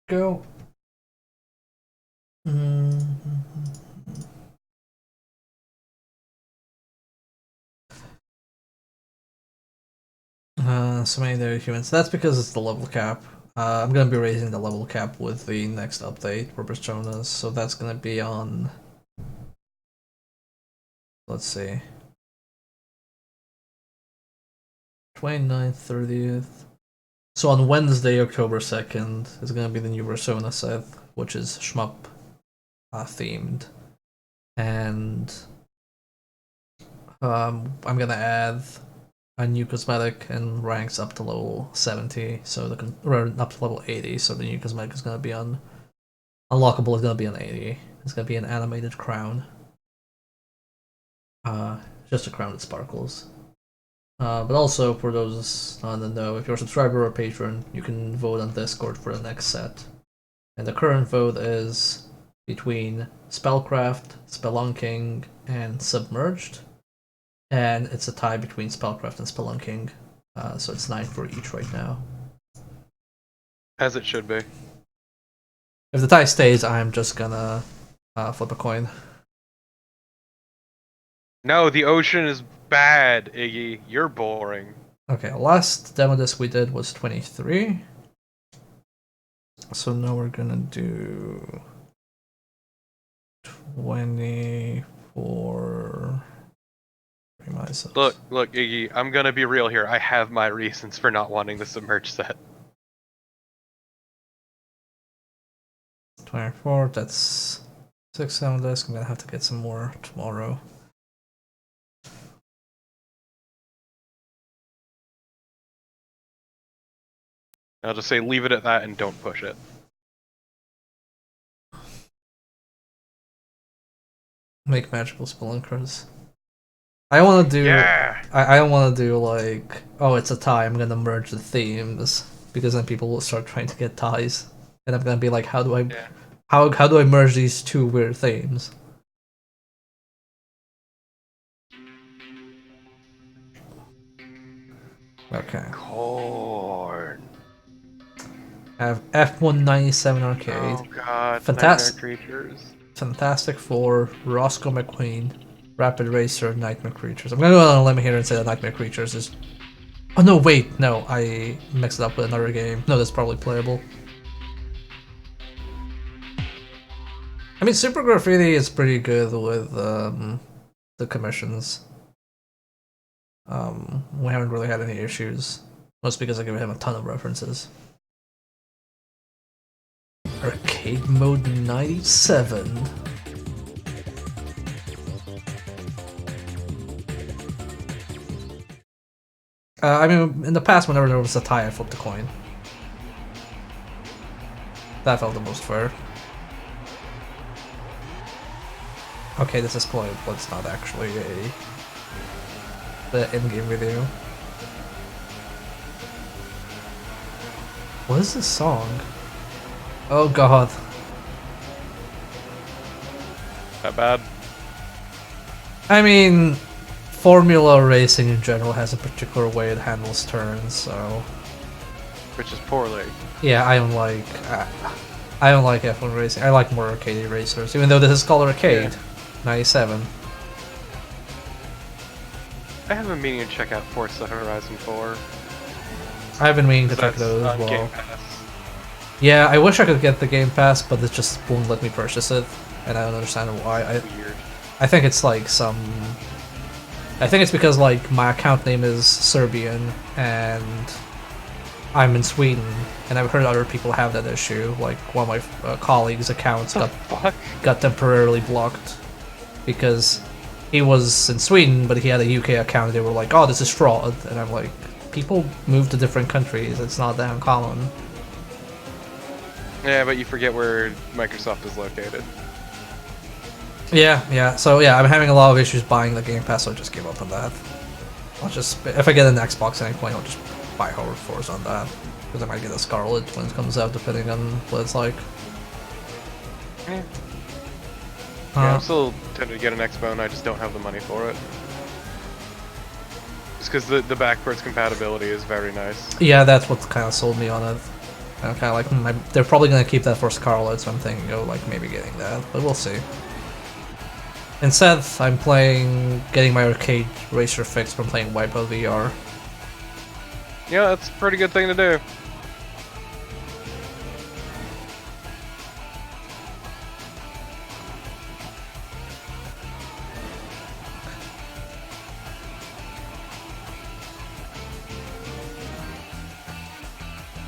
Go. So many new humans. That's because it's the level cap. I'm gonna be raising the level cap with the next update for Personas, so that's gonna be on. Let's see. 29th, 30th. So on Wednesday, October 2nd, is gonna be the new Persona set, which is shmup themed. And I'm gonna add a new cosmetic and ranks up to level 70, so up to level 80. So the new cosmetic is gonna be on unlockable. Is gonna be on 80. It's gonna be an animated crown. Just a crown that sparkles. But also for those on the know, if you're a subscriber or patron, you can vote on Discord for the next set. And the current vote is between Spellcraft, Spelunking, and Submerged. And it's a tie between Spellcraft and Spelunking. So it's 9 for each right now. As it should be. If the tie stays, I'm just gonna flip a coin. No, the ocean is bad, Iggy. You're boring. Okay, last demo disc we did was 23. So now we're gonna do 24. Look, Iggy, I'm gonna be real here. I have my reasons for not wanting the submerged set. 24, that's 6 demo disc. I'm gonna have to get some more tomorrow. I'll just say leave it at that and don't push it. Make magical spelunkers. I want to do. Yeah. I don't want to do like, oh, it's a tie. I'm gonna merge the themes because then people will start trying to get ties, and I'm gonna be like, how do I, how do I merge these two weird themes? Okay. Corn. I have F197 Arcade. Oh god. Fantastic Creatures. Fantastic Four, Roscoe McQueen, Rapid Racer, Nightmare Creatures. I'm gonna go on a limb here and say that Nightmare Creatures is. Oh no, wait, no, I mixed it up with another game. No, that's probably playable. I mean, Super Graffiti is pretty good with the commissions. We haven't really had any issues, most because I give him a ton of references. Arcade Mode 97. I mean, in the past, whenever there was a tie, I flipped a coin. That felt the most fair. Okay, this is playable, but it's not actually the in-game video. What is this song? Oh god. That bad? I mean, Formula racing in general has a particular way it handles turns, so... Which is poorly. Yeah, I don't like F1 racing. I like more arcade racers, even though this is called Arcade. Yeah. 97. I have been meaning to check out Forza Horizon 4. I've been meaning to check those as well. Game Pass. Yeah, I wish I could get the Game Pass, but it just won't let me purchase it, and I don't understand why. Weird. I think it's like some... I think it's because like my account name is Serbian, and I'm in Sweden, and I've heard other people have that issue. Like one of my colleagues' accounts got temporarily blocked because he was in Sweden, but he had a UK account. And they were like, "Oh, this is fraud," and I'm like, "People move to different countries. It's not that uncommon." Yeah, but you forget where Microsoft is located. Yeah. So yeah, I'm having a lot of issues buying the Game Pass, so I just gave up on that. I'll just, if I get an Xbox at any point, I'll just buy Horde Force on that, because I might get a Scarlet when it comes out, depending on what it's like. Yeah. I'm still tempted to get an Xbone, I just don't have the money for it. Just because the backwards compatibility is very nice. Yeah, that's what kind of sold me on it. Okay, like they're probably gonna keep that for Scarlet, so I'm thinking of like maybe getting that, but we'll see. Instead, I'm getting my arcade racer fix from playing Wipeout VR. Yeah, that's a pretty good thing to do.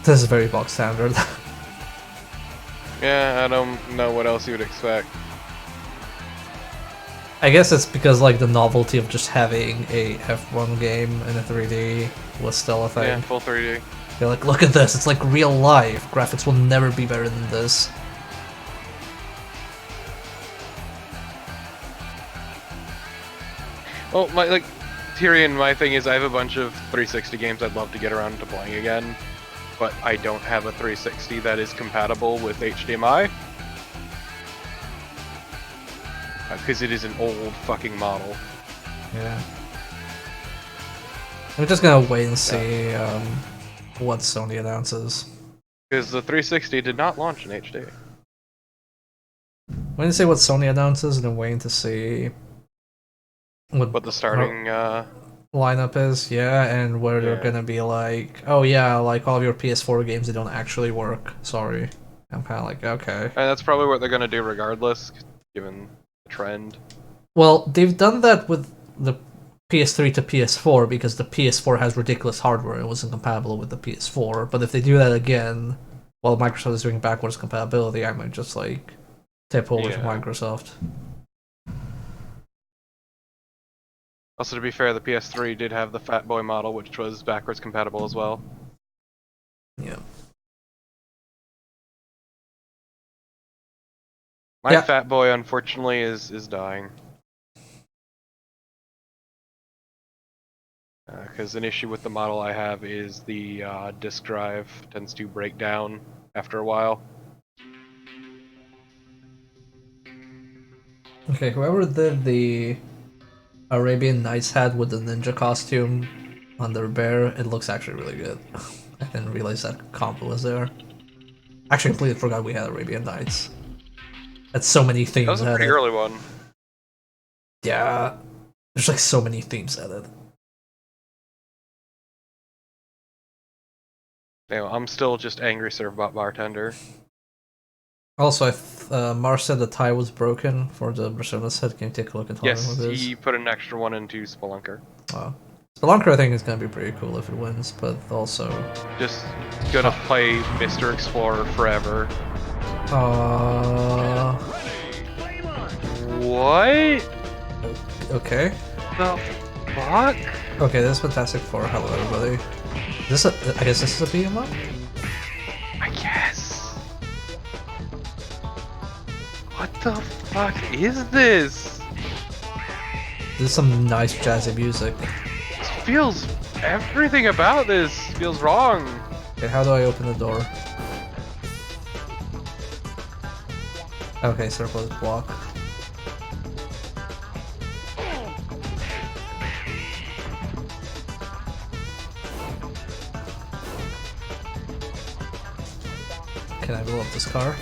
This is very box standard. Yeah, I don't know what else you would expect. I guess it's because like the novelty of just having a F1 game in a 3D was still a thing. Yeah, full 3D. You're like, look at this, it's like real life. Graphics will never be better than this. Well, Tyrion, my thing is I have a bunch of 360 games I'd love to get around to playing again, but I don't have a 360 that is compatible with HDMI. Because it is an old fucking model. Yeah. I'm just gonna wait and see what Sony announces. Because the 360 did not launch in HD. Wait and see what Sony announces, and then waiting to see what the starting lineup is, yeah, and where they're gonna be like, oh yeah, like all of your PS4 games, they don't actually work. Sorry. I'm kind of like, okay. And that's probably what they're gonna do regardless, given the trend. Well, they've done that with the PS3 to PS4 because the PS4 has ridiculous hardware. It wasn't compatible with the PS4. But if they do that again, while Microsoft is doing backwards compatibility, I might just like tip over to Microsoft. Also, to be fair, the PS3 did have the Fat Boy model, which was backwards compatible as well. Yeah. My Fat Boy, unfortunately, is dying. Because an issue with the model I have is the disk drive tends to break down after a while. Okay, whoever did the Arabian Nights hat with the ninja costume on their bear, it looks actually really good. I didn't realize that comp was there. Actually, completely forgot we had Arabian Nights. That's so many themes. That was a pretty early one. Yeah, there's like so many themes added. Anyway, I'm still just angry Servbot bartender. Also, Mars said the tie was broken for the Persona set. Can you take a look at how it is? Yes, he put an extra one into Spelunker. Wow. Spelunker, I think, is gonna be pretty cool if it wins, but also just gonna play Mr. Explorer forever. What? Okay. The fuck? Okay, this is Fantastic Four. Hello, everybody. Is this I guess this is a beat 'em up? I guess. What the fuck is this? This is some nice jazzy music. This feels... everything about this feels wrong. Okay, how do I open the door? Okay, circle is block. Can I blow up this car?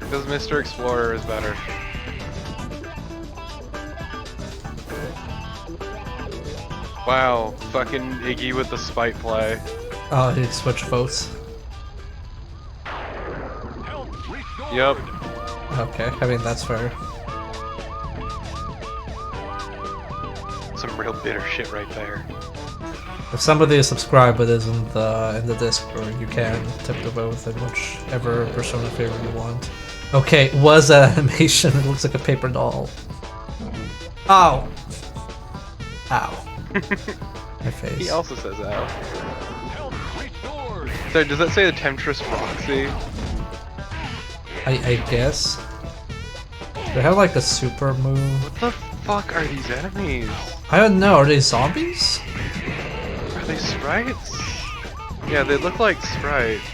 Because Mr. Explorer is better. Wow, fucking Iggy with the spite play. Oh, he switched votes. Yep. Okay, I mean that's fair. Some real bitter shit right there. If somebody is subscribed but isn't in the Discord, you can tip the vote in whichever Persona favorite you want. Okay, was that animation? It looks like a paper doll. Ow! Ow. My face. He also says ow. So does that say the Temptress Roxy? I guess. They have like a super move. What the fuck are these enemies? I don't know, are they zombies? Are they sprites? Yeah, they look like sprites.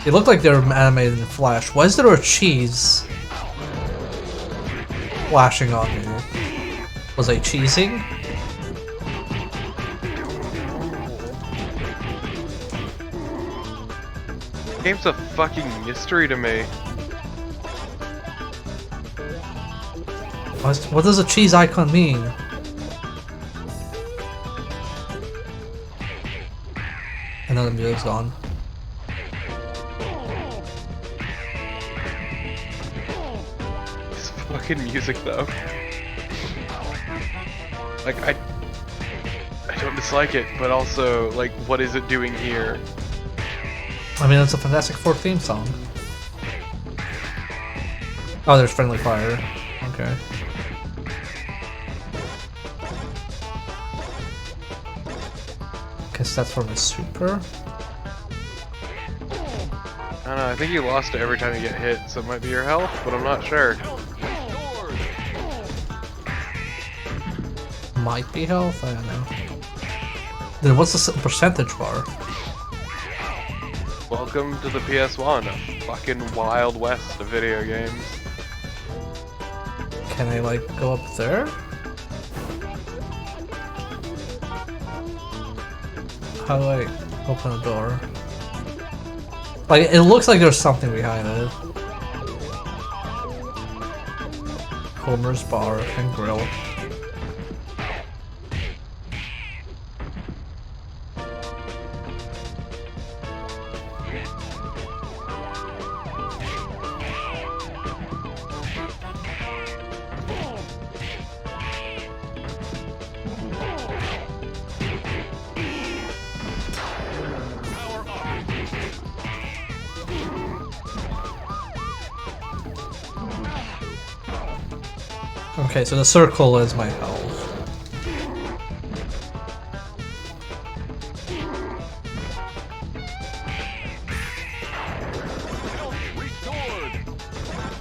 They look like they're animated in Flash. Why is there a cheese flashing on me? Was I cheesing? game's a fucking mystery to me. What does a cheese icon mean? And then the music's gone. This fucking music though. Like I don't dislike it, but also like what is it doing here? I mean, it's a Fantastic Four theme song. Oh, there's friendly fire. Okay. Guess that's from a super. I don't know, I think you lost it every time you get hit, so it might be your health, but I'm not sure. Might be health, I don't know. Then what's the percentage bar? Welcome to the PS1, a fucking wild west of video games. Can I like go up there? How do I open the door? Like, it looks like there's something behind it. Homer's Bar and Grill. Okay, so the circle is my health.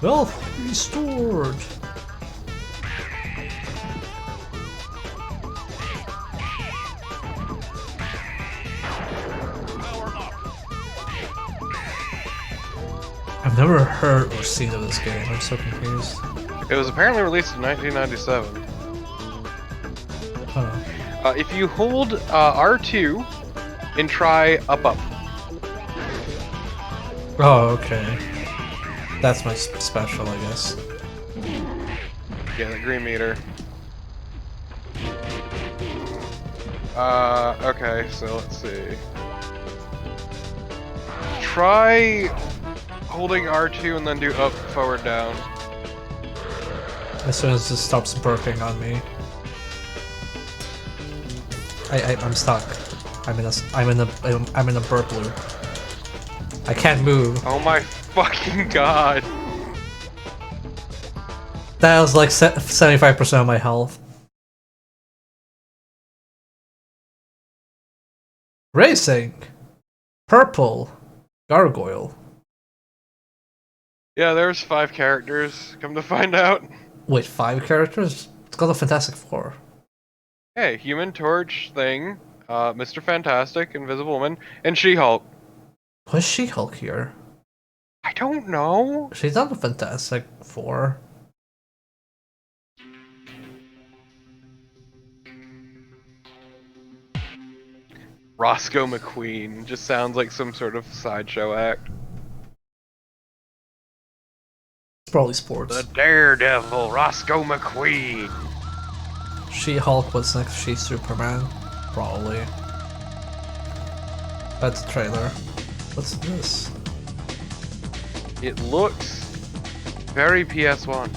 Wealth restored. I've never heard or seen of this game. I'm so confused. It was apparently released in 1997. Oh. If you hold R2 and try up. Oh, okay. That's my special, I guess. Yeah, the green meter. Okay, so let's see. Try holding R2 and then do up, forward, down. As soon as it stops burping on me, I'm stuck. I'm in a burp loop. I can't move. Oh my fucking god! That was like 75% of my health. Racing, purple, gargoyle. Yeah, there's 5 characters. Come to find out. Wait, 5 characters? It's got a Fantastic Four. Hey, Human Torch thing, Mr. Fantastic, Invisible Woman, and She-Hulk. Why is She-Hulk here? I don't know. She's not a Fantastic Four. Roscoe McQueen just sounds like some sort of sideshow act. It's probably sports. The Daredevil, Roscoe McQueen. She-Hulk was next to She-Superman. Probably. That's a trailer. What's this? It looks very PS1.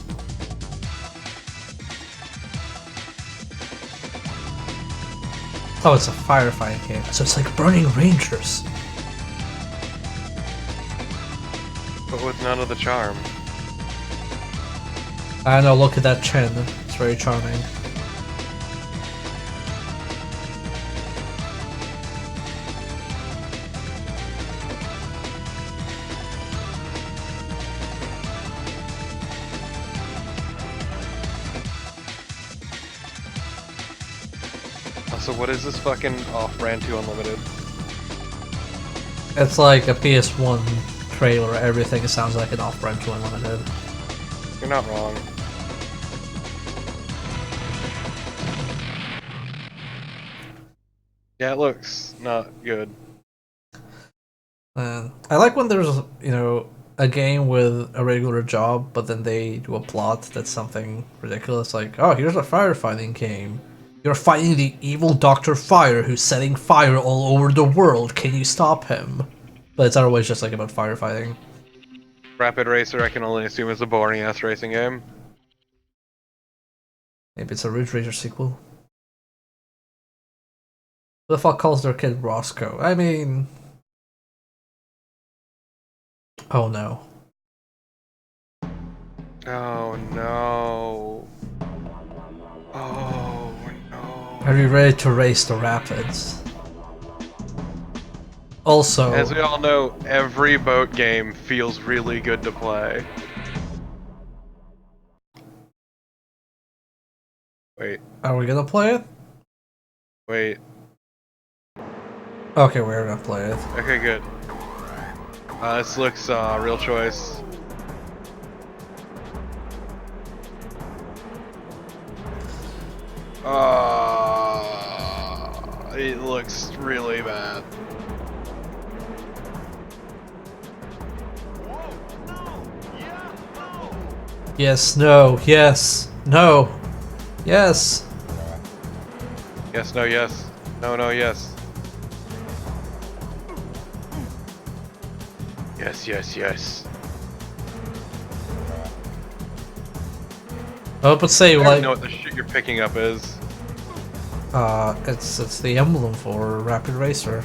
Oh, it's a firefighting game. So it's like Burning Rangers. But with none of the charm. I know, look at that chin. It's very charming. So what is this fucking off-brand 2 Unlimited? It's like a PS1 trailer. Everything sounds like an off-brand 2 Unlimited. You're not wrong. Yeah, it looks not good. And I like when there's, a game with a regular job, but then they do a plot that's something ridiculous, like, oh, here's a firefighting game. You're fighting the evil Dr. Fire who's setting fire all over the world. Can you stop him? But it's otherwise just like about firefighting. Rapid Racer, I can only assume, is a boring ass racing game. Maybe it's a Ridge Racer sequel. Who the fuck calls their kid Roscoe? I mean... Oh no. Oh no. Oh no. Are you ready to race the rapids? Also... As we all know, every boat game feels really good to play. Wait. Are we gonna play it? Wait. Okay, we're gonna play it. Okay, good. This looks real choice. It looks really bad. Yes, no, yes, no, yes. Yes, no, yes. No, no, yes. Yes, yes, yes. Oh, but say, I like... don't know what the shit you're picking up is. It's the emblem for Rapid Racer.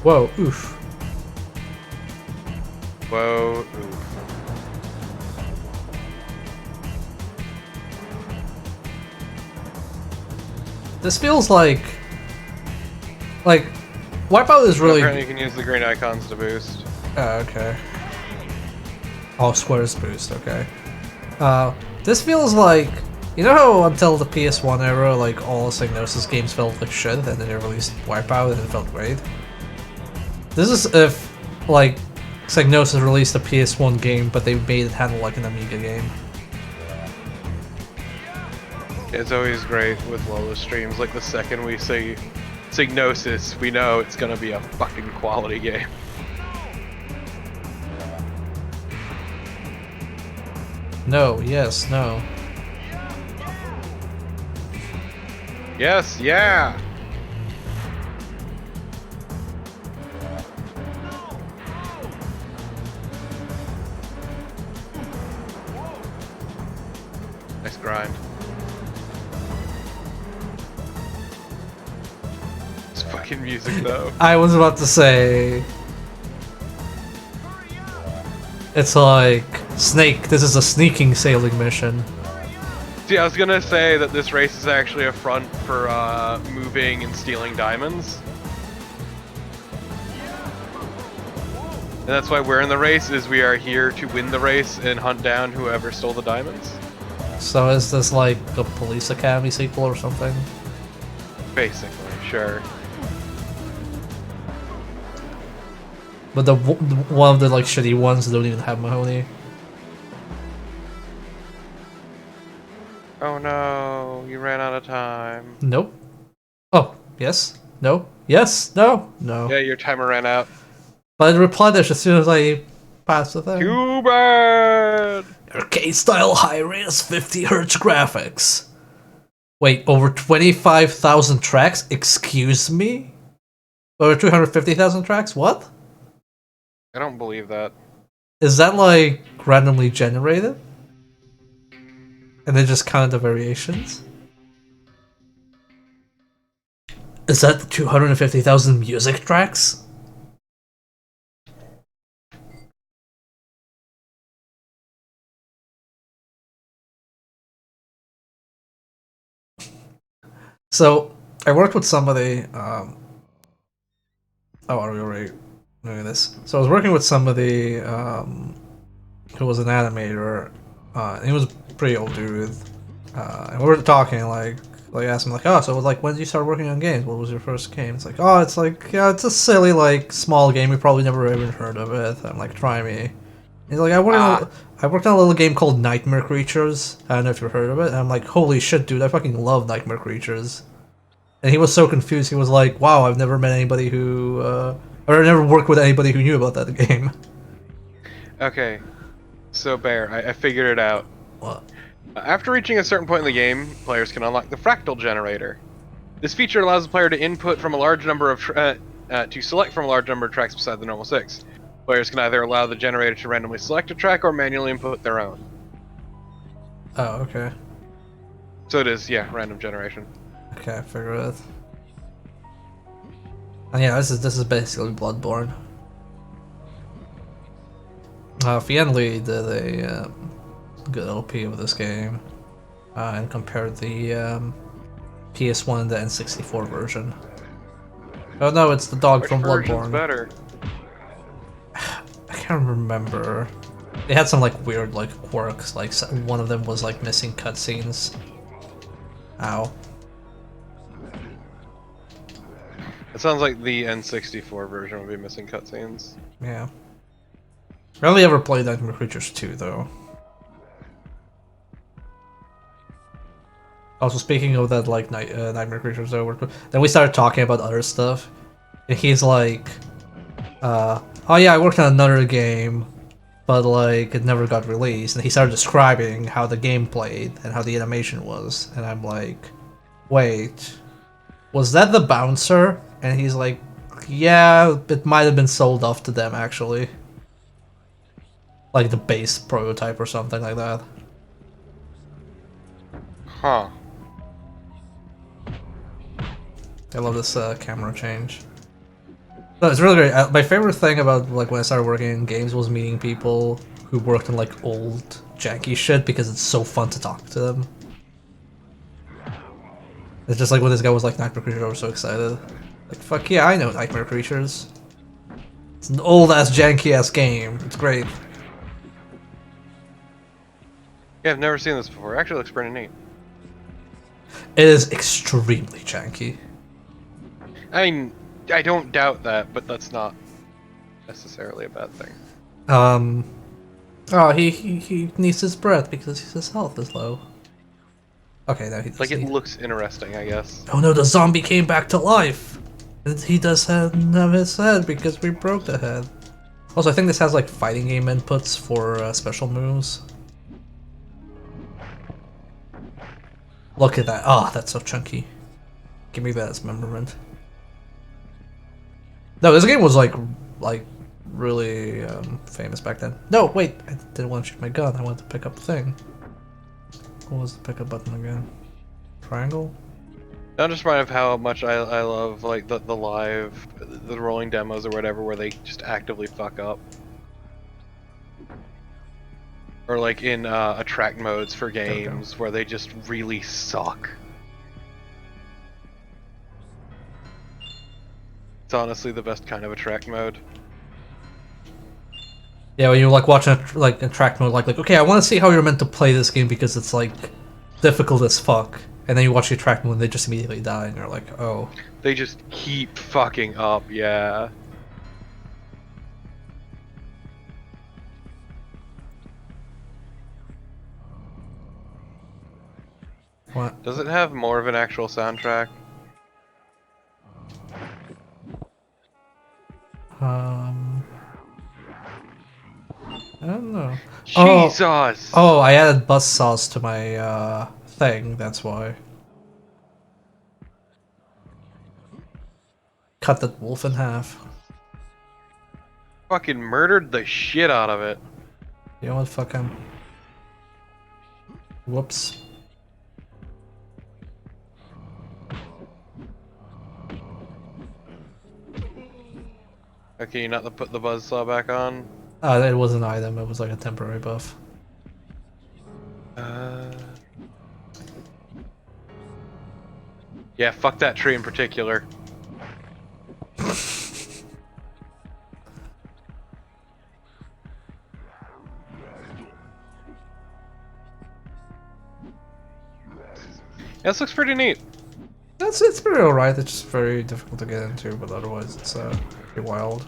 Whoa, oof. Whoa, oof. This feels like... Wipeout is really... Apparently you can use the green icons to boost. Oh, okay. Oh, squares boost, okay. This feels like... You know how until the PS1 era, like, all Psygnosis games felt like shit, and then they released Wipeout and it felt great? This is if, like, Psygnosis released a PS1 game, but they made it handle like an Amiga game. It's always great with Lola streams, like the second we say Psygnosis, we know it's gonna be a fucking quality game. No, yes, no. Yes, yeah! Nice grind. It's fucking music though. I was about to say... It's like... Snake, this is a sneaking sailing mission. See, I was gonna say that this race is actually a front for moving and stealing diamonds. And that's why we're in the race, is we are here to win the race and hunt down whoever stole the diamonds. So is this like a Police Academy sequel or something? Basically, sure. But the one of the like shitty ones don't even have Mahoney. Oh no, you ran out of time. Nope. Oh, yes. No. Yes. No. No. Yeah, your timer ran out. But it replenished as soon as I passed the thing. Too bad! Arcade style high-res 50Hz graphics. Wait, over 25,000 tracks? Excuse me? Over 250,000 tracks? What? I don't believe that. Is that like randomly generated? And then just count the variations? Is that 250,000 music tracks? So, I worked with somebody, oh, are we already doing this? So I was working with somebody, who was an animator, and he was a pretty old dude, and we were talking, like asked him, like, oh, so, like, when did you start working on games? What was your first game? It's like, oh, it's like, yeah, it's a silly, like, small game, you probably never even heard of it. I'm like, try me. He's like, I worked on a little game called Nightmare Creatures. I don't know if you've heard of it. And I'm like, holy shit, dude, I fucking love Nightmare Creatures. And he was so confused. He was like, "Wow, I've never met anybody who, or I never worked with anybody who knew about that game." Okay, so Bear, I figured it out. What? After reaching a certain point in the game, players can unlock the fractal generator. This feature allows the player to input from a large number of to select from a large number of tracks beside the normal 6. Players can either allow the generator to randomly select a track or manually input their own. Oh, okay. So it is, yeah, random generation. Okay, I figured it. And yeah, this is basically Bloodborne. Fiendly did a good LP of this game, and compared the PS1 and the N64 version. Oh no, it's the dog Which from version's Bloodborne. better? I can't remember. They had some like weird like quirks. Like one of them was like missing cutscenes. Ow. It sounds like the N64 version would be missing cutscenes. Yeah. I only ever played Nightmare Creatures 2 though. Also, speaking of that, like Nightmare Creatures, though, then we started talking about other stuff, and he's like, "Oh yeah, I worked on another game, but like it never got released." And he started describing how the game played and how the animation was, and I'm like, "Wait, was that the bouncer?" And he's like, "Yeah, it might have been sold off to them actually, like the base prototype or something like that." Huh. I love this camera change. No, it's really great. My favorite thing about like when I started working in games was meeting people who worked on like old janky shit because it's so fun to talk to them. It's just like when this guy was like Nightmare Creatures, I was so excited. Like fuck yeah, I know Nightmare Creatures. It's an old ass janky ass game. It's great. Yeah, I've never seen this before. It actually looks pretty neat. It is extremely janky. I mean, I don't doubt that, but that's not necessarily a bad thing. Oh, he needs his breath because his health is low. Okay, now he does. Like, it looks interesting, I guess. Oh no, the zombie came back to life! And he does have his head because we broke the head. Also, I think this has like fighting game inputs for special moves. Look at that. Ah, oh, that's so chunky. Give me that as memorament. No, this game was like really famous back then. No, wait, I didn't want to shoot my gun. I wanted to pick up the thing. What was the pickup button again? Triangle? I'm just reminded of how much I love like the live, the rolling demos or whatever, where they just actively fuck up. Or like in attract modes for games where they just really suck. It's honestly the best kind of attract mode. Yeah, when you're like watching a track mode, like okay, I want to see how you're meant to play this game because it's like difficult as fuck, and then you watch the track mode and they just immediately die, and you're like, oh. They just keep fucking up, yeah. What? Does it have more of an actual soundtrack? I don't know. Jesus! Oh, I added buzzsaws to my thing, that's why. Cut that wolf in half. Fucking murdered the shit out of it. You know what, fuck him. Whoops. Okay, you not to put the buzzsaw back on? It was an item, it was like a temporary buff. Yeah, fuck that tree in particular. Yeah, this looks pretty neat. It's pretty alright, it's just very difficult to get into, but otherwise it's pretty wild.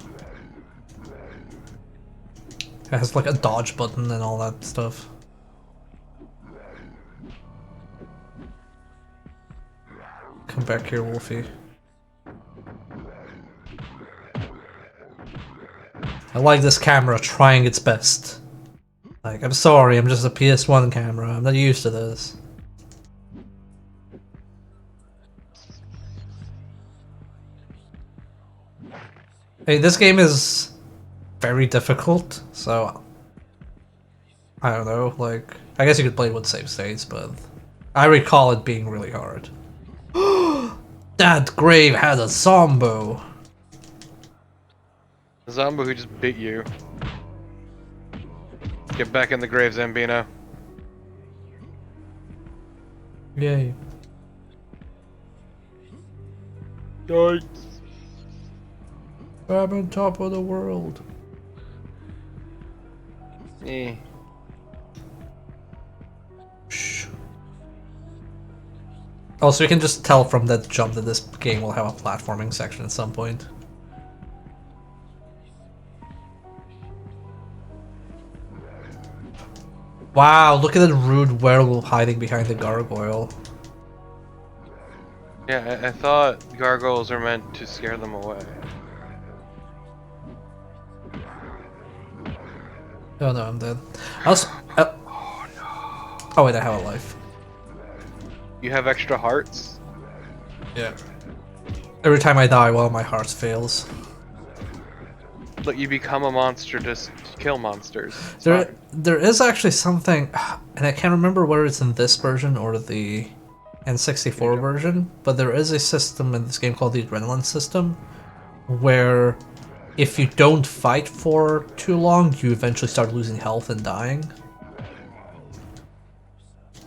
It has like a dodge button and all that stuff. Come Come back here, Wolfie. I like this camera trying its best. Like, I'm sorry, I'm just a PS1 camera. I'm not used to this. Hey, this game is very difficult, so I don't know, like, I guess you could play it with save states, but I recall it being really hard. That grave had a zombo! The zombie who just bit you. Get back in the grave, Zambino. Yay. Yikes. I'm on top of the world. Eh. Shh. Also, you can just tell from that jump that this game will have a platforming section at some point. Wow, look at that rude werewolf hiding behind the gargoyle. Yeah, I thought gargoyles are meant to scare them away. Oh no, I'm dead. I also, oh wait, I have a life. You have extra hearts? Yeah. Every time I die, one of my hearts fails. Look, you become a monster to kill monsters. It's fine. There is actually something, and I can't remember whether it's in this version or the N64 version, but there is a system in this game called the Adrenaline system, where if you don't fight for too long, you eventually start losing health and dying.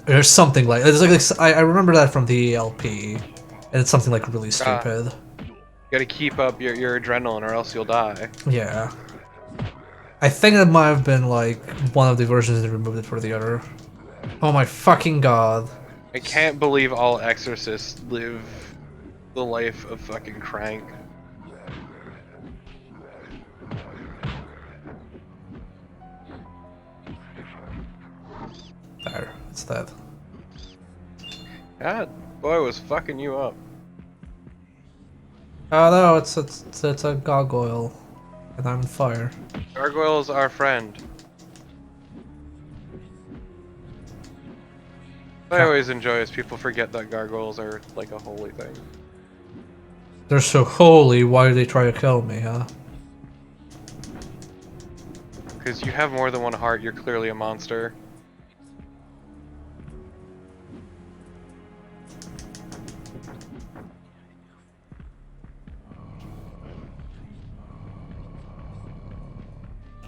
There's something like it's like I remember that from the ELP, and it's something like really stupid. You gotta keep up your adrenaline or else you'll die. Yeah. I think that might have been like one of the versions that removed it for the other. Oh my fucking god. I can't believe all exorcists live the life of fucking Crank. There, it's that. God, boy was fucking you up. Oh no, it's a gargoyle, and I'm on fire. Gargoyle's our friend. What I always enjoy is people forget that gargoyles are like a holy thing. They're so holy, why do they try to kill me, huh? Because you have more than one heart, you're clearly a monster.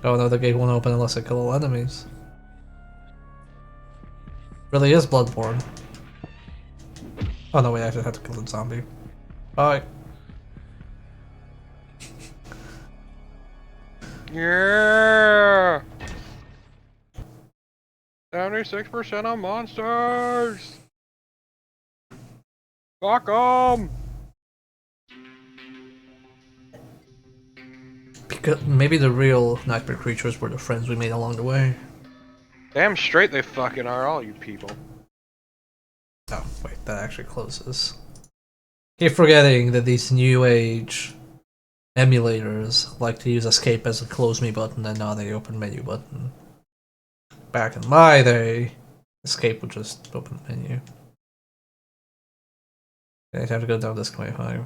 Oh no, the gate won't open unless I kill all enemies. Really is Bloodborne. Oh no, wait, I actually have to kill the zombie. Bye. Yeah! 76% on monsters! Fuck 'em! Because maybe the real nightmare creatures were the friends we made along the way. Damn straight they fucking are, all you people. Oh, wait, that actually closes. Keep forgetting that these new age emulators like to use escape as a close me button and not a open menu button. Back in my day, escape would just open the menu. Okay, I have to go down this way, huh?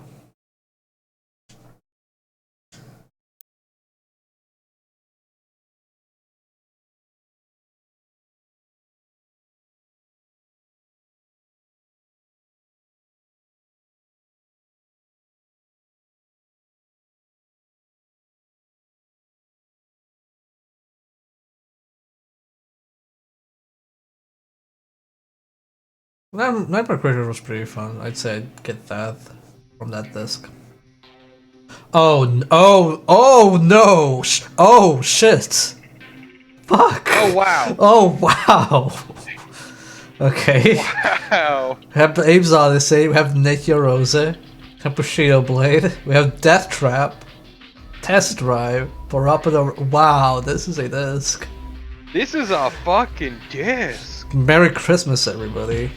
Nightmare Creature was pretty fun. I'd say I'd get that from that disc. Oh, oh no! Oh shit! Fuck! Oh wow! Oh wow! Okay. Wow! We have Abe's Odyssey, we have Nicky Rose, we have Bushido Blade, we have Death Trap, Test Drive, Parappa. Wow, this is a disc. This is a fucking disc! Merry Christmas, everybody.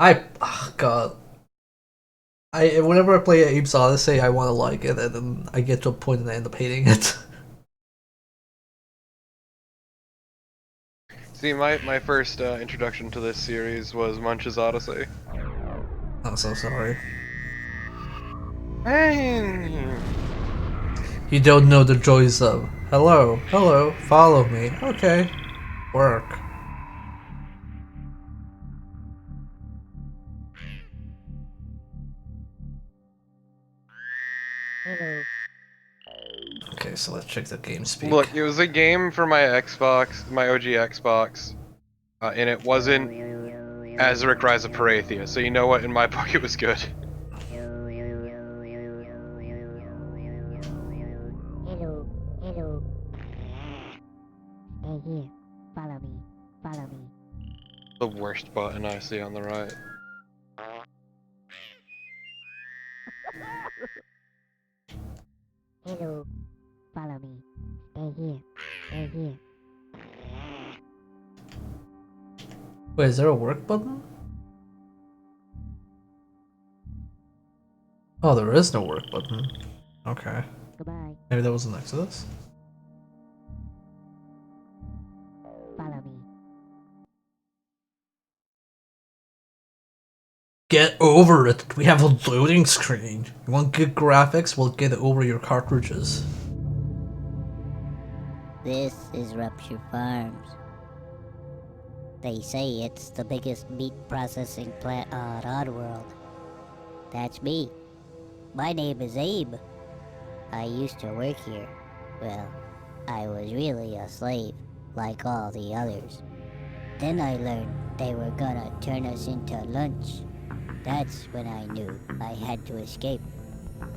Oh god. Whenever I play Abe's Odyssey, I want to like it, and then I get to a point and I end up hating it. See, my first introduction to this series was Munch's Odyssey. I'm so sorry. Hey. You don't know the joys of hello, follow me. Okay, work. Okay, so let's check the game speak. Look, it was a game for my Xbox, my OG Xbox, and it wasn't Azaric Rise of Parathia, so you know what? In my book, it was good. Hello. Stay here. Follow me. The worst button I see on the right. Hello. Follow me. Stay here. Wait, is there a work button? Oh, there is no work button. Okay. Goodbye. Maybe that was the Exodus? Follow me. Get over it! We have a loading screen! You want good graphics? Well, get over your cartridges. This is Rupture Farms. They say it's the biggest meat processing plant on Oddworld. That's me. My name is Abe. I used to work here. Well, I was really a slave, like all the others. Then I learned they were gonna turn us into lunch. That's when I knew I had to escape.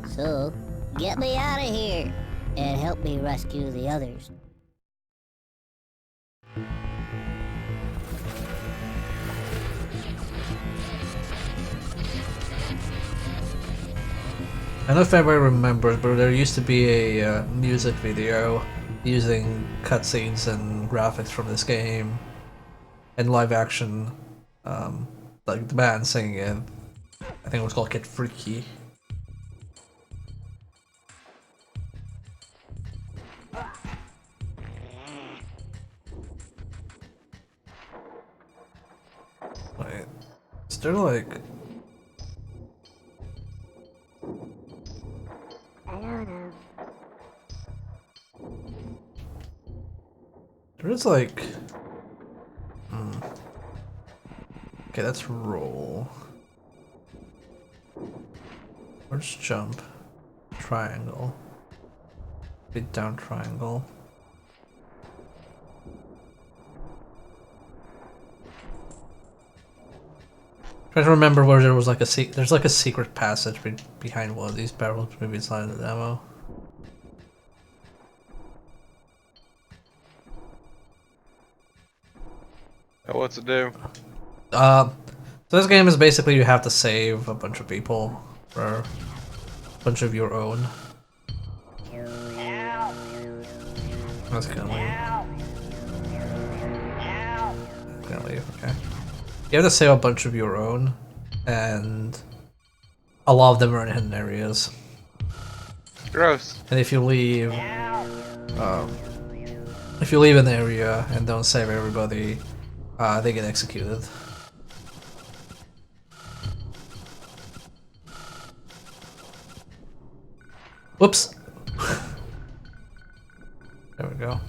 So, get me out of here and help me rescue the others. I don't know if anybody remembers, but there used to be a music video using cutscenes and graphics from this game and live action, like the band singing it. I think it was called Get Freaky. Wait, is there like... There is like... Okay, that's roll. Where's jump? Triangle. Beat down triangle. Trying to remember where there was like there's like a secret passage behind one of these barrels. Maybe it's not in the demo. What's it do? So this game is basically you have to save a bunch of people for a bunch of your own. That's gonna leave. Gonna leave. Okay. You have to save a bunch of your own, and a lot of them are in hidden areas. Gross. And if you leave an area and don't save everybody, they get executed. Whoops. There we go.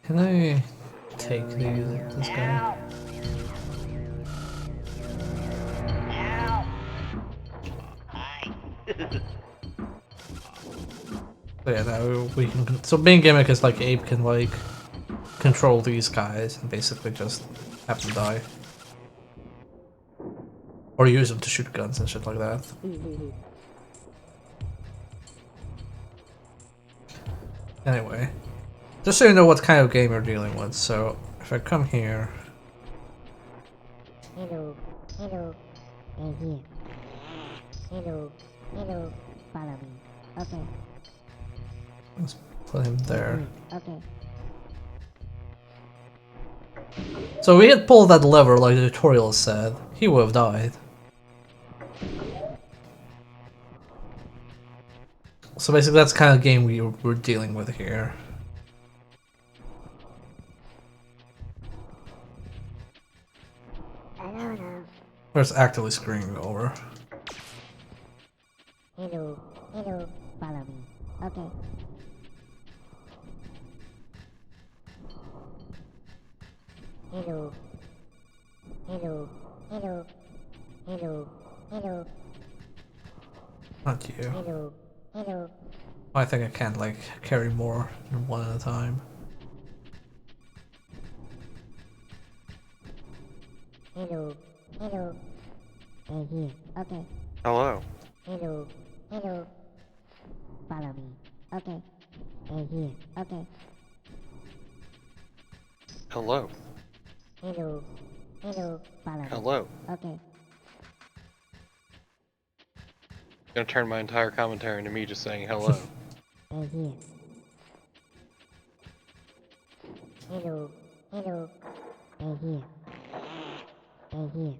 Can I take this guy? So yeah, now we can. So main gimmick is like Abe can like control these guys and basically just have them die. Or use them to shoot guns and shit like that. Anyway, just so you know what kind of game you're dealing with, so if I come here... Hello, hello, stay here. Hello, hello, follow me. Okay. Let's put him there. Okay. So we had pulled that lever like the tutorial said, he would have died. So basically that's the kind of game we're dealing with here. Hello, We're just actively screwing over. hello, hello, follow me. Okay. Hello, hello, hello, hello, hello, Not you. hello, hello. I think I can't like carry more than one at a time. Hello, hello, stay here. Okay. Hello. Hello, hello, follow me. Okay. Stay here. Okay. Hello. Hello, hello, follow me. Hello. Okay. Gonna turn my entire commentary into me just saying hello. Stay here. Hello, hello, stay here. Stay here.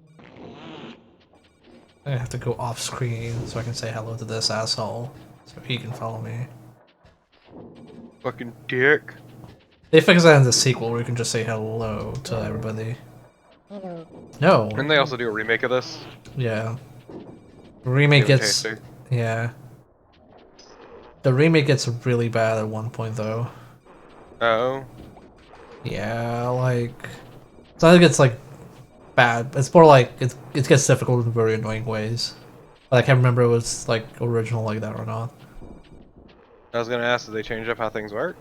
I have to go off screen so I can say hello to this asshole so he can follow me. Fucking dick. They fixed that in the sequel where you can just say hello to everybody. Hello. No. And they also do a remake of this. Yeah. The remake Give it gets... tasty. Yeah. The remake gets really bad at one point though. Oh. Yeah, like... It's not like it's like bad. It's more like it gets difficult in very annoying ways. Like, I can't remember if it was like original like that or not. I was gonna ask, did they change up how things work?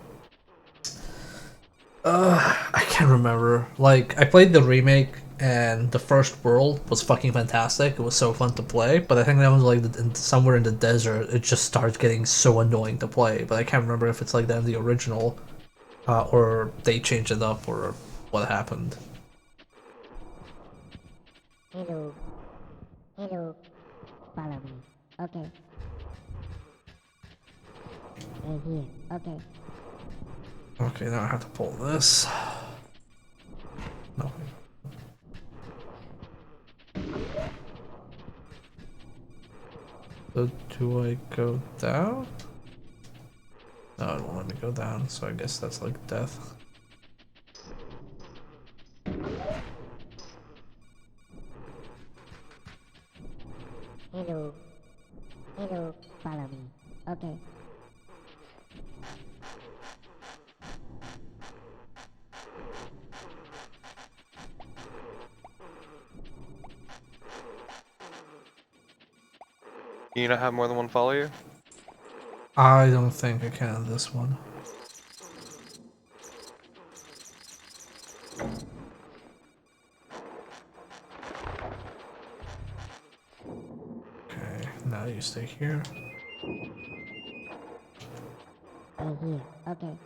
I can't remember. Like, I played the remake and the first world was fucking fantastic. It was so fun to play, but I think that was like somewhere in the desert. It just starts getting so annoying to play. But I can't remember if it's like that in the original, or they changed it up, or what happened. Hello. Hello. Follow me. Okay. Stay here. Okay. Okay, now I have to pull this. No. So do I go down? No, it won't let me go down, so I guess that's like death. Hello. Hello. Follow me. Okay. Can you not have more than one follow you? I don't think I can on this one. Okay, now you stay here. Stay here. Okay.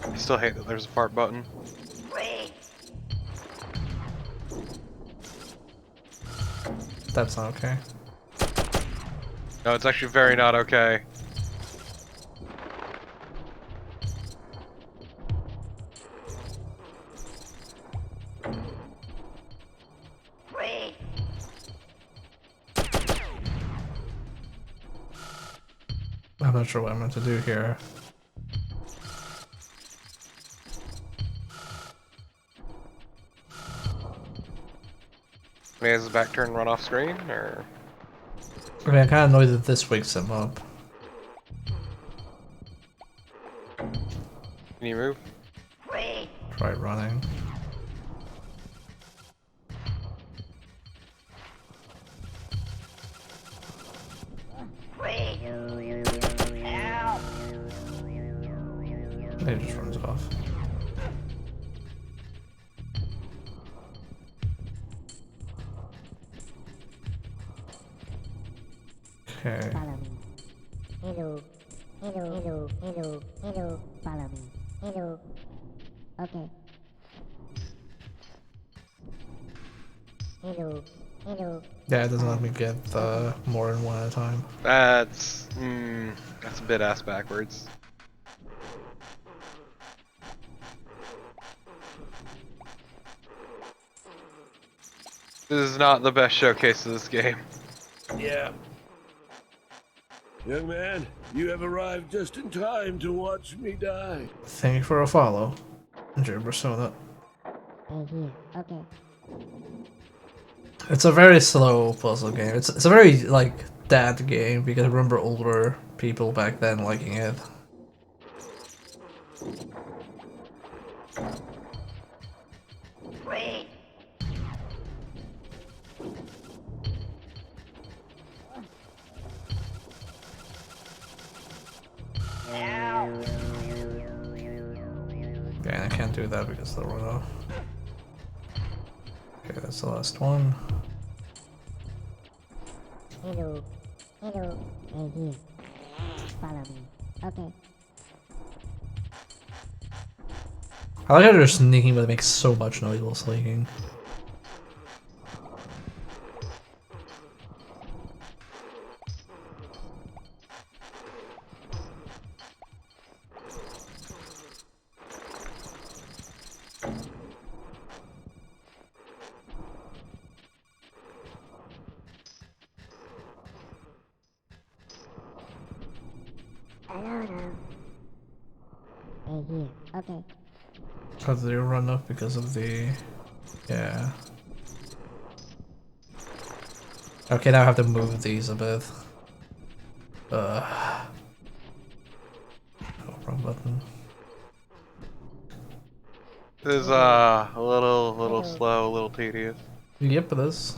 I still hate that there's a fart button. That's not okay. No, it's actually very not okay. I'm not sure what I'm meant to do here. He has his back turned, run off screen, or I mean, I'm kind of annoyed that this wakes him up. can you move? Try running. It just runs off. Okay. Follow me. Hello. Hello. Hello. Hello. Hello. Follow me. Hello. Okay. Hello. Hello. Yeah, it doesn't let me get more than one at a time. That's a bit ass backwards. This is not the best showcase of this game. Yeah. Young man, you have arrived just in time to watch me die. Thank you for a follow. Enjoy Persona. Stay here. Okay. It's a very slow puzzle game. It's a very like dad game because I remember older people back then liking it. Wait. Okay, I can't do that because they'll run off. Okay, that's the last one. Hello. Hello. Stay here. Follow me. Okay. I like how they're sneaking, but it makes so much noise while sneaking. Hello. Stay here. Okay. How did they run off because of the... Yeah. Okay, now I have to move these a bit. Oh, wrong button. This is a little slow, a little tedious. Yep, it is.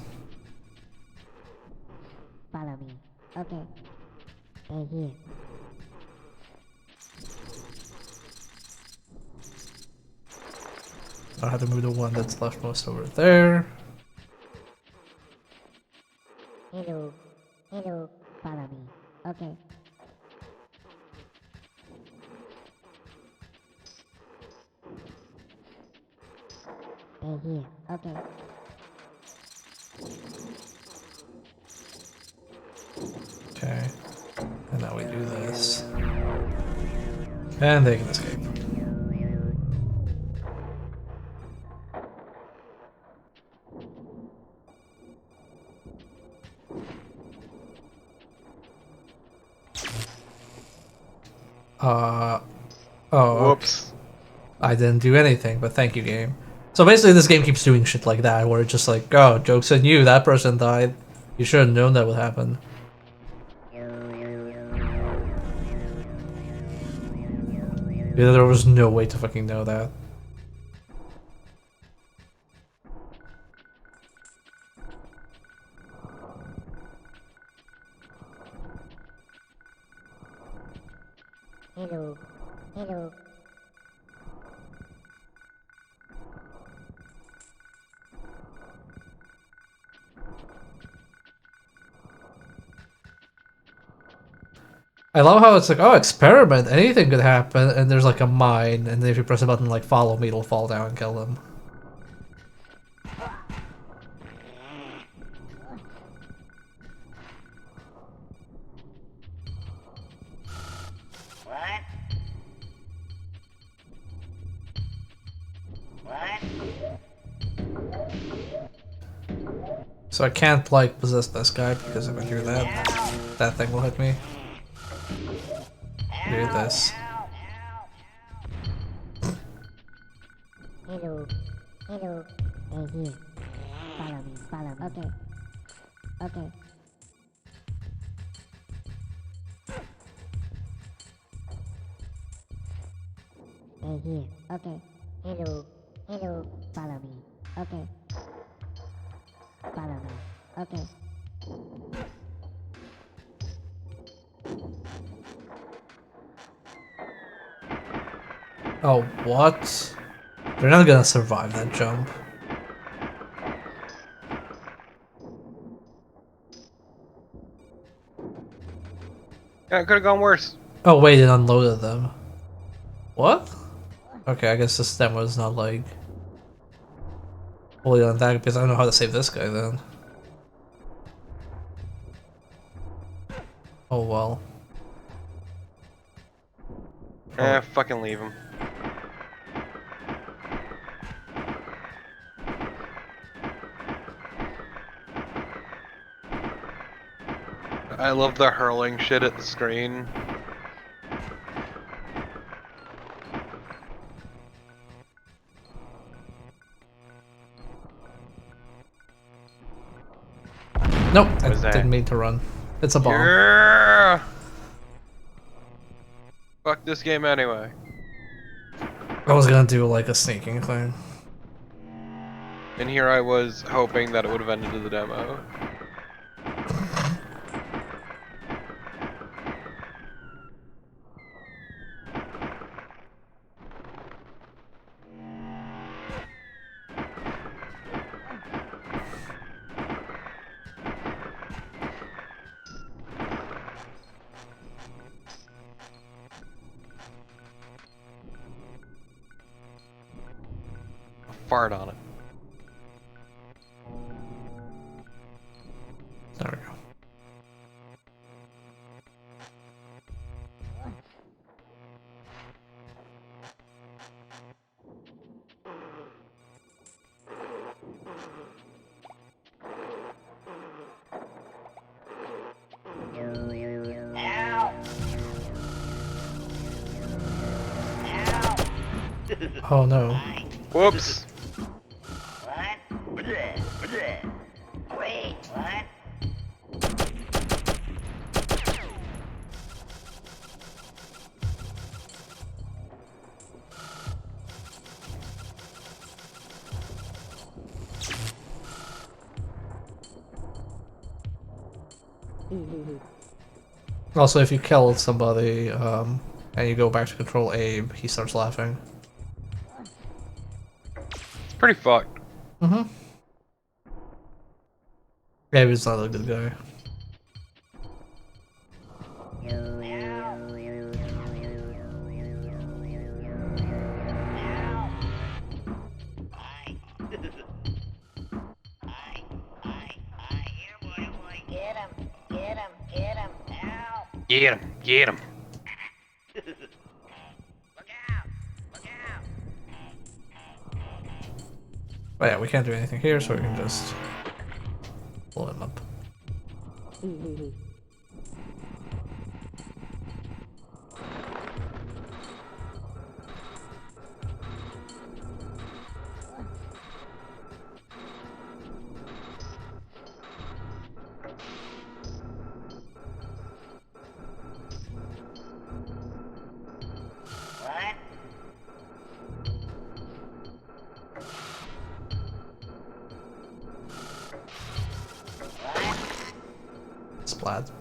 Follow me. Okay. Stay here. I have to move the one that's leftmost over there. Hello. Hello. Follow me. Okay. Stay here. Okay. Okay. And now we do this. And they can escape. Oh, Whoops. I didn't do anything, but thank you, game. So basically, this game keeps doing shit like that, where it's just like, oh, joke's on you, that person died. You should have known that would happen. Yeah, there was no way to fucking know that. Hello. Hello. I love how it's like, oh, experiment, anything could happen, and there's like a mine, and then if you press a button like follow me, it'll fall down and kill them. So I can't like possess this guy because if I do that, that thing will hit me. Do this. Hello. Hello. Stay here. Follow me. Follow me. Okay. Okay. Stay here. Okay. Hello. Hello. Follow me. Okay. Follow me. Okay. Oh, what? They're not gonna survive that jump. Yeah, it could have gone worse. Oh wait, it unloaded them. What? Okay, I guess this demo is not like fully on that because I don't know how to save this guy then. Oh well. Fucking leave him. I love the hurling shit at the screen. Nope, I was that? didn't mean to run. It's a bomb. Yeah! Fuck this game anyway. I was gonna do like a sneaking thing. And here I was hoping that it would have ended the demo. Fart on it. There we go. Oh no. Whoops! What? Wait, what? Also, if you kill somebody, and you go back to control Abe, he starts laughing. It's pretty fucked. Mm-hmm. Abe is not a good guy. Get him, now! Get him, get him. Look out! Look out! But yeah, we can't do anything here, so we can just pull him up. What? Splat.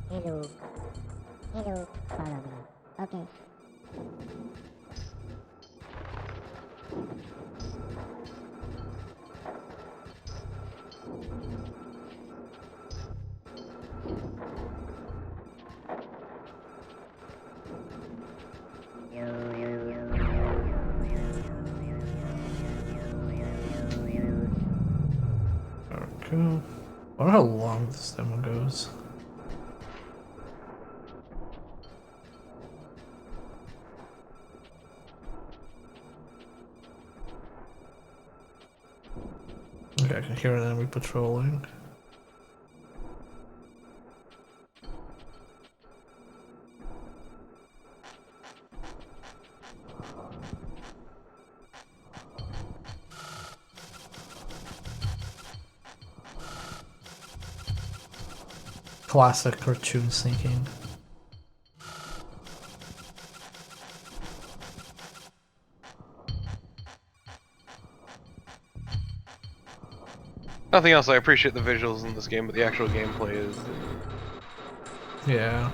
Hello. Hello. Follow me. Okay. Okay. I wonder how long this demo goes. Okay, I can hear an enemy patrolling. Classic cartoon sneaking. Nothing else. I appreciate the visuals in this game, but the actual gameplay is. Yeah.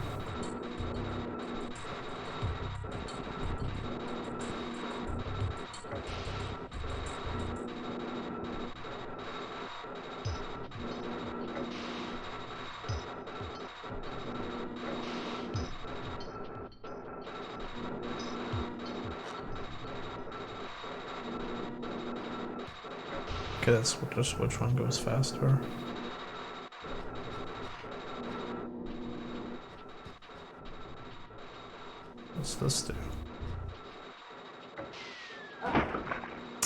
Okay, that's just which one goes faster. What's this do?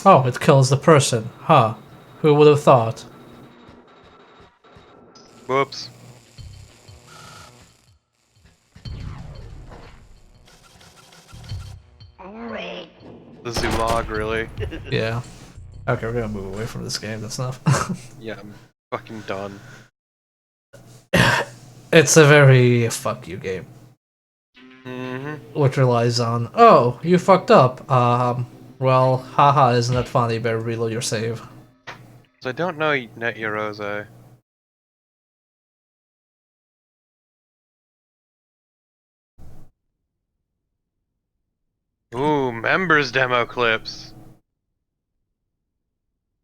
Oh, it kills the person. Huh. Who would have thought? Whoops. Great. The Zulog, really. Yeah. Okay, we're gonna move away from this game, that's enough. Yeah, I'm fucking done. It's a very fuck you game. Mm-hmm. Which relies on, oh, you fucked up. Well, haha, isn't that funny? Better reload your save. So I don't know Net Yorose. Ooh, members demo clips.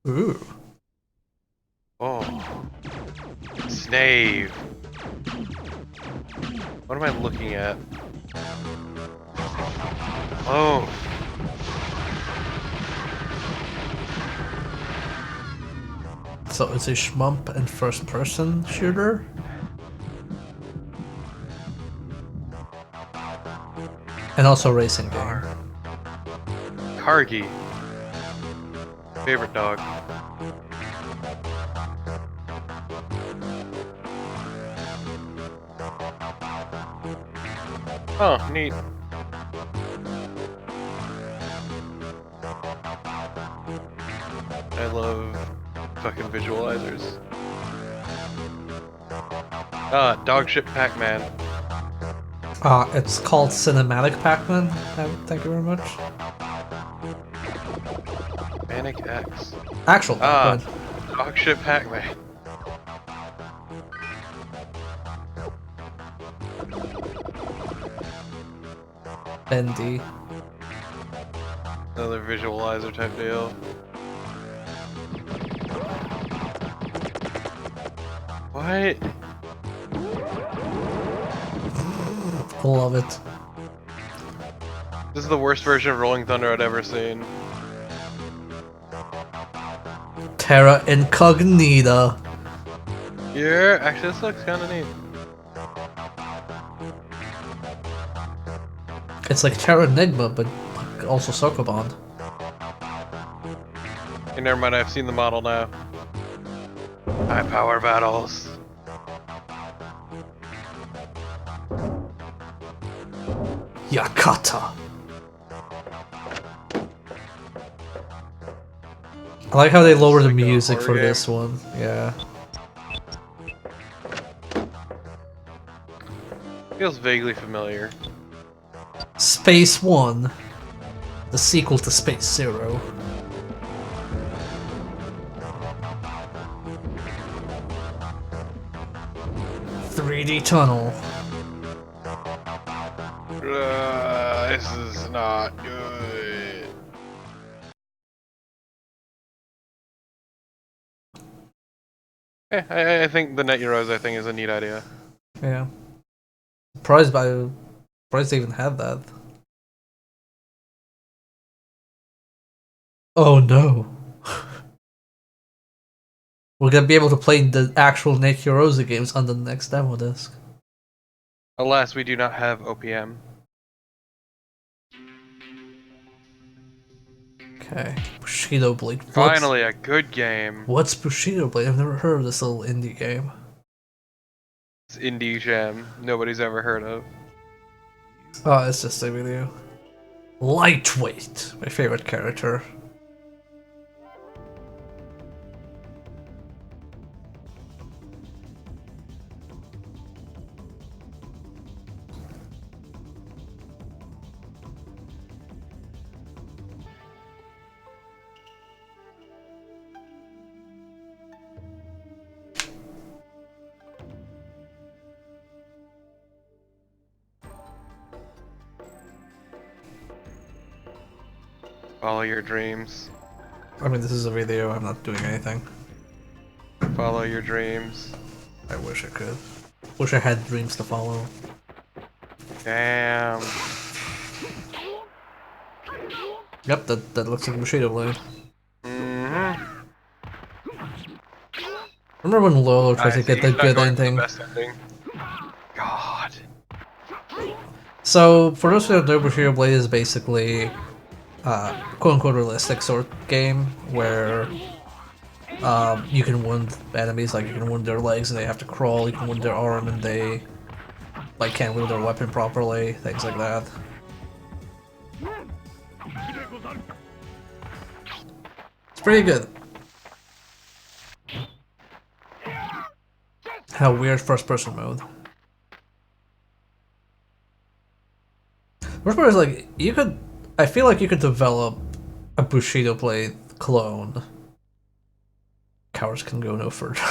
Ooh. Oh. Snave. What am I looking at? Oh. So it's a shmump and first person shooter? And also racing game. Kargi. Favorite dog. Oh, neat. I love fucking visualizers. Ah, Dogship Pac-Man. It's called Cinematic Pac-Man. Thank you very much. Manic X. Actual Ah, Pac-Man. Dogship Pac-Man. Bendy. Another visualizer type deal. What? Love it. This is the worst version of Rolling Thunder I'd ever seen. Terra Incognita. Yeah, actually this looks kinda neat. It's like Terra Enigma, but like also Sokobond. Hey, never mind, I've seen the model now. High power battles. Yakata. I like how they lower the like a music horror for game. this one. Yeah. Feels vaguely familiar. Space 1. The sequel to Space 0. "3D Tunnel." This is not good. I think the Net Yorose thing is a neat idea. Yeah. Surprised they even had that. Oh no. We're gonna be able to play the actual Nick Rosa games on the next demo disc. Alas, we do not have OPM. Okay. Bushido Blade. Finally, a good game. What's Bushido Blade? I've never heard of this little indie game. It's Indie Jam. Nobody's ever heard of. Oh, it's just a video. Lightweight. My favorite character. Follow your dreams. I mean, this is a video, I'm not doing anything. Follow your dreams. I wish I could. Wish I had dreams to follow. Damn. Yep, that looks like a Bushido blade. Mm-hmm. Remember when Lolo tried to get the good ending? The best ending. God. So, for those who don't know, Bushido Blade is basically quote-unquote realistic sort of game where you can wound enemies, like you can wound their legs and they have to crawl, you can wound their arm and they like can't wield their weapon properly, things like that. It's pretty good. How weird first-person mode. Worst part is like you could. I feel like you could develop a Bushido Blade clone. Cowards can go no further.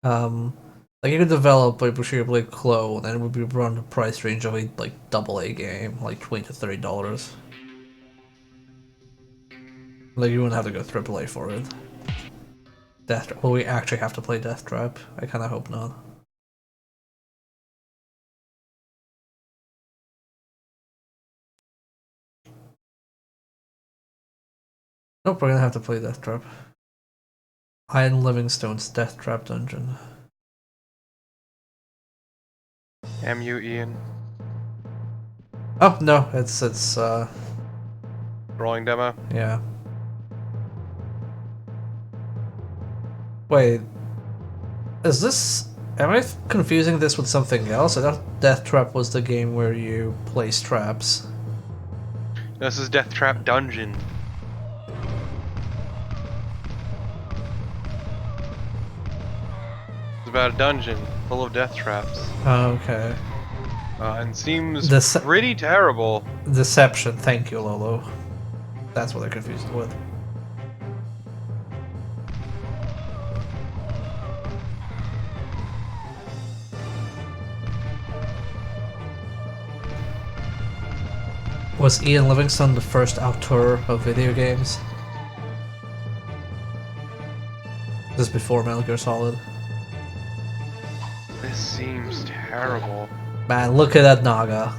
Like you could develop a Bushido Blade clone, and it would be around the price range of a like AA game, like $20 to $30. Like you wouldn't have to go AAA for it. Death. Will we actually have to play Death Trap? I kind of hope not. Nope, we're gonna have to play Death Trap. Ian Livingstone's Death Trap Dungeon. M.U. Ian. Oh no, it's Rolling demo. yeah. Wait, is this? Am I confusing this with something else? I thought Death Trap was the game where you place traps. This is Death Trap Dungeon. It's about a dungeon full of death traps. Oh, okay. And seems Dece- pretty terrible. Deception. Thank you, Lolo. That's what I confused it with. Was Ian Livingstone the first auteur of video games? This is before Metal Gear Solid. This seems terrible. Man, look at that Naga.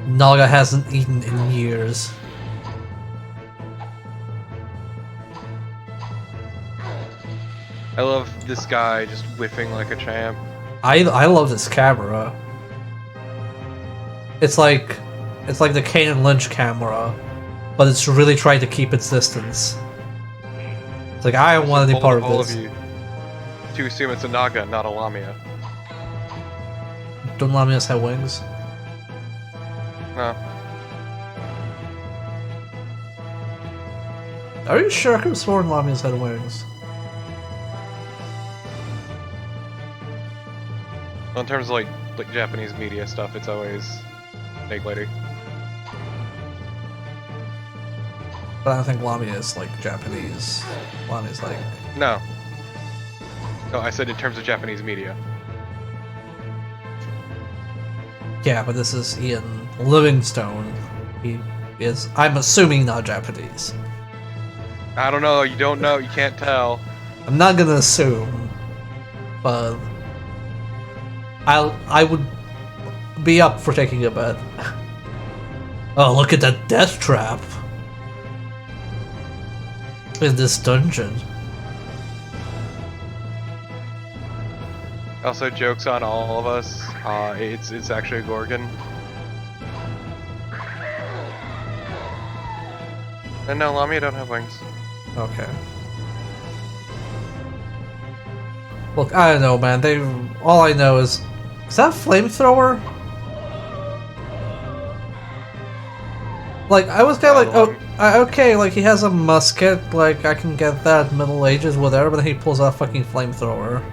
Naga hasn't eaten in years. I love this guy just whiffing like a champ. I love this camera. It's like the Kane and Lynch camera, but it's really trying to keep its distance. It's like I don't want any part of All this. of you to assume it's a Naga, not a Lamia. Don't Lamias have wings? No. Are you sure? I could have sworn Lamias had wings. Well, in terms of like Japanese media stuff, it's always Snake Lady. But I don't think Lamia is like Japanese. Lamia's like No. No, I said in terms of Japanese media. yeah, but this is Ian Livingstone. He is, I'm assuming, not Japanese. I don't know. You don't know. You can't tell. I'm not gonna assume, but I would be up for taking a bet. Oh, look at that death trap in this dungeon. Also, jokes on all of us. It's actually a Gorgon. And no, Lamia don't have wings. Okay. Look, I don't know, man. All I know is that a flamethrower? Like, I was kind of like, oh, okay, like he has a musket, like I can get that Middle Ages, whatever, but then he pulls out a fucking flamethrower.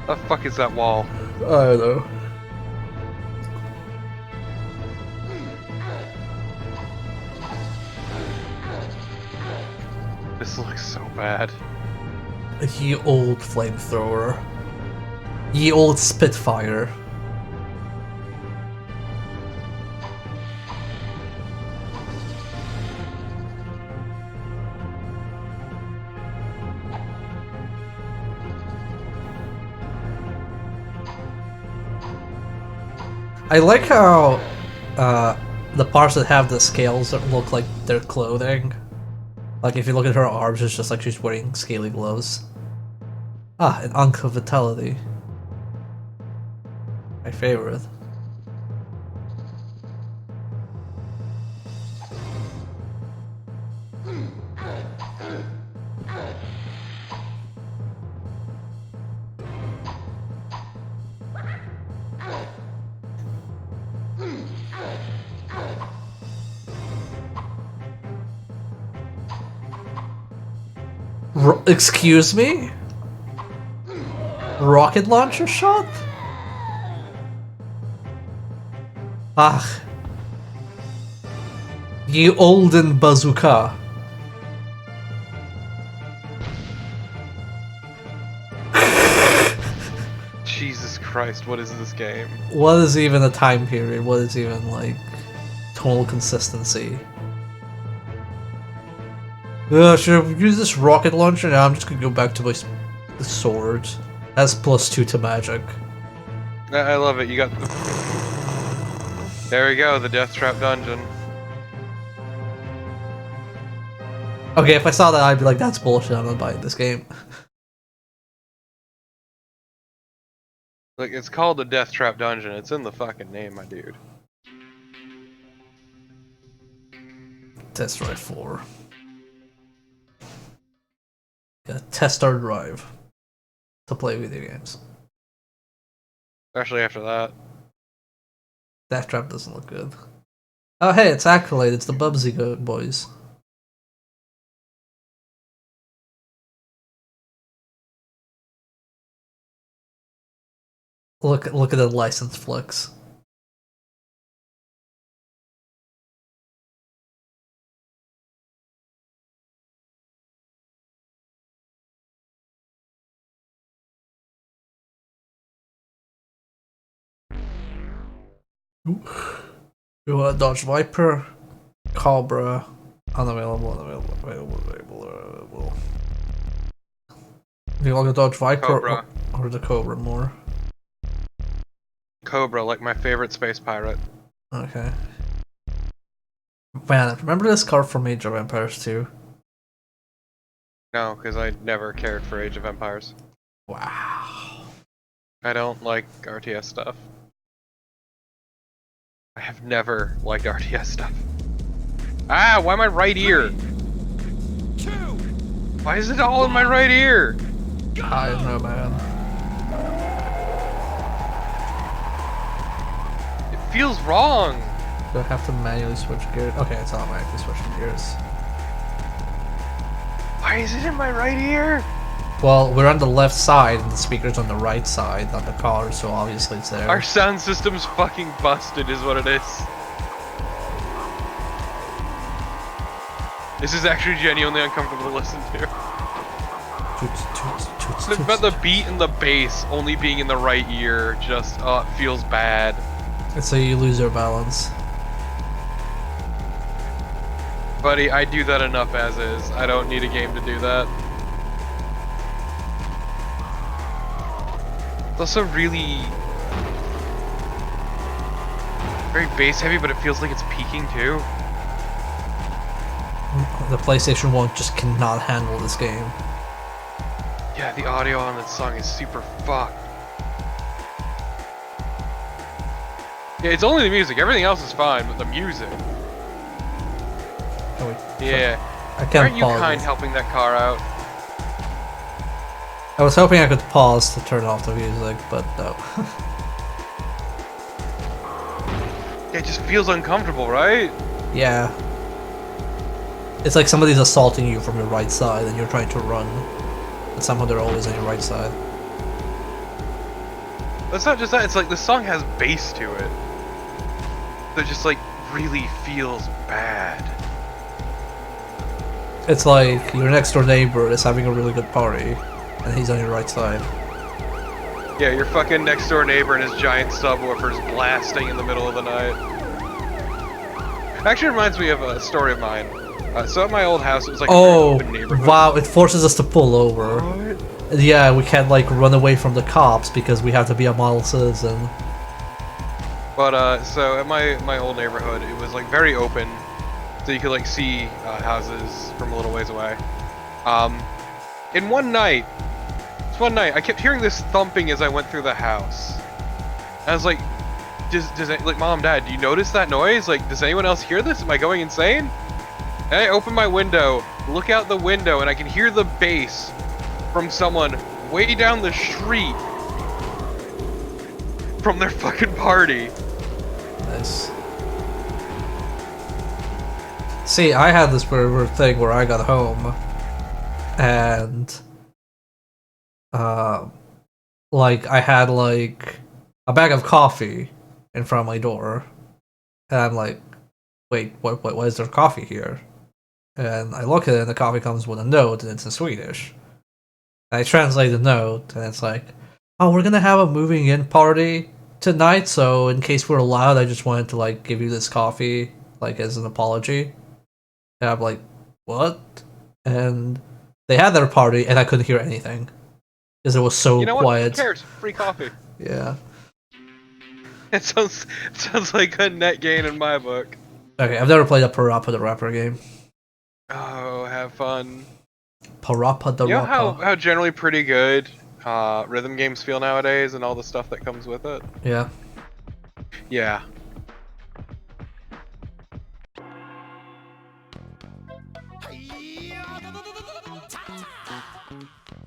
The fuck is that wall? I don't know. This looks so bad. Ye old flamethrower. Ye old Spitfire. I like how the parts that have the scales that look like their clothing. Like if you look at her arms, it's just like she's wearing scaly gloves. Ah, an Ankh of Vitality. My favorite. Excuse me? Rocket launcher shot? Ah. You olden bazooka. Jesus Christ, what is this game? What is even a time period? What is even, like, tonal consistency? Should I use this rocket launcher? Now I'm just gonna go back to my the sword. That's +2 to magic. I love it, you got... There we go, the Death Trap Dungeon. Okay, if I saw that, I'd be like, that's bullshit, I'm not buying this game. Like, it's called the Death Trap Dungeon, it's in the fucking name, my dude. Test Drive 4. Gotta test our drive to play video games. Especially after that. That trap doesn't look good. Oh hey, it's Acolyte, it's the Bubsy boys. Look at the license flex. You want Dodge Viper, Cobra, unavailable. Do you want the Dodge Viper Cobra. or the Cobra more? Cobra, like my favorite space pirate. Okay. Man, remember this car from Age of Empires 2? No, because I never cared for Age of Empires. Wow. I don't like RTS stuff. I have never liked RTS stuff. Ah, why my right ear? Why is it all in my right ear? I don't know, man. It feels wrong. Do I have to manually switch gears? Okay, it's automatically switching gears. Why is it in my right ear? Well, we're on the left side and the speaker's on the right side on the car, so obviously it's there. Our sound system's fucking busted is what it is. This is actually genuinely uncomfortable to listen to. But the beat and the bass only being in the right ear just, it feels bad. And so you lose your balance. Buddy, I do that enough as is. I don't need a game to do that. It's also really... very bass heavy, but it feels like it's peaking too. The PlayStation 1 just cannot handle this game. Yeah, the audio on that song is super fucked. Yeah, it's only the music. Everything else is fine, but the music. Oh, wait. Yeah. I can't Aren't you pause kind it. helping that car out? I was hoping I could pause to turn off the music, but no. Yeah, it just feels uncomfortable, right? Yeah. It's like somebody's assaulting you from your right side and you're trying to run. But somehow they're always on your right side. It's not just that, it's like the song has bass to it. That just like really feels bad. It's like your next door neighbor is having a really good party and he's on your right side. Yeah, your fucking next door neighbor and his giant subwoofer's blasting in the middle of the night. Actually reminds me of a story of mine. So at my old house, it was like a very open neighborhood. Wow, it forces us to pull over. What? Yeah, we can't like run away from the cops because we have to be a model citizen. But so at my old neighborhood, it was like very open, so you could like see houses from a little ways away. In one night, I kept hearing this thumping as I went through the house. I was like, does it, like, Mom, Dad, do you notice that noise? Like, does anyone else hear this? Am I going insane? And I open my window, look out the window, and I can hear the bass from someone way down the street from their fucking party. Nice. See, I had this weird thing where I got home and like I had like a bag of coffee in front of my door, and I'm like, wait, what is there coffee here? And I look at it and the coffee comes with a note and it's in Swedish. And I translate the note and it's like, oh, we're gonna have a moving in party tonight, so in case we're allowed, I just wanted to like give you this coffee like as an apology. And I'm like, what? And they had their party and I couldn't hear anything because it was so You know what? quiet. Who cares? Free coffee. Yeah. It sounds like a net gain in my book. Okay, I've never played a Parappa the Rapper game. Oh, have fun. Parappa the You know Rapper. how generally pretty good rhythm games feel nowadays and all the stuff that comes with it? Yeah. Yeah.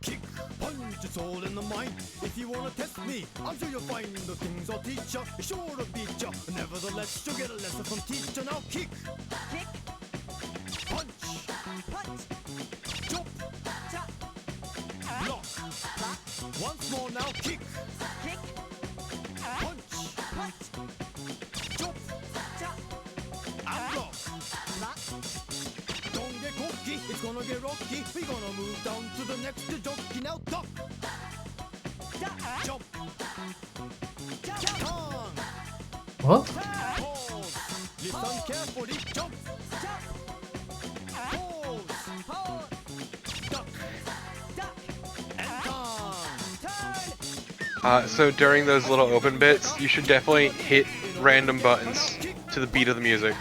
Kick, punch, it's all in the mind. If you wanna test me, I'm sure you'll find the things I'll teach ya. Sure to beat ya. Nevertheless, you'll get a lesson from teacher. Now kick, kick, punch, punch, jump, tap, block, block. Once more now, kick, kick, punch, punch, jump, tap, and block, block. Don't get cocky, it's gonna get rocky. We're gonna move down to the next jockey. Now duck, jump, tongue, What? pause, listen carefully, jump, pause, duck, and tongue. So during those little open bits, you should definitely hit random buttons to the beat of the music.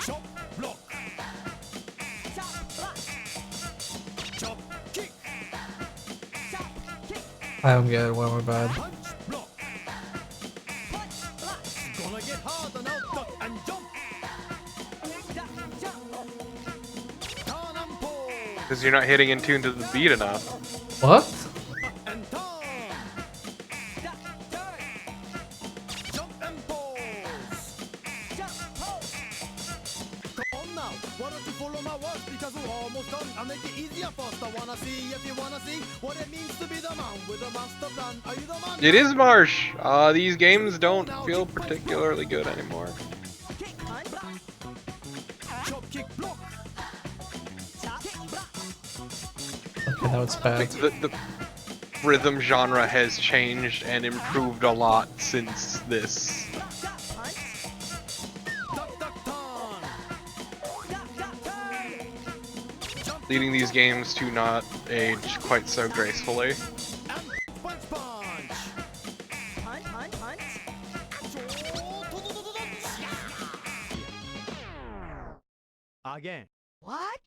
Chop, block, chop, kick, I don't get it. Why am I bad? punch, block, gonna get harder now, duck and jump, turn and pause, Because you're not hitting in tune to the beat enough. What? and turn, jump and pause. Come on now, why don't you follow my words, because we're almost done. I'll make it easier first. I wanna see if you wanna see what it means to be the man with a master plan. Are you the man? It is Marsh. These games don't feel particularly good anymore. Chop, kick, block. Okay, now it's bad. The rhythm genre has changed and improved a lot since this. Duck, duck, turn. Leading these games to not age quite so gracefully. And punch, punch. Again. What?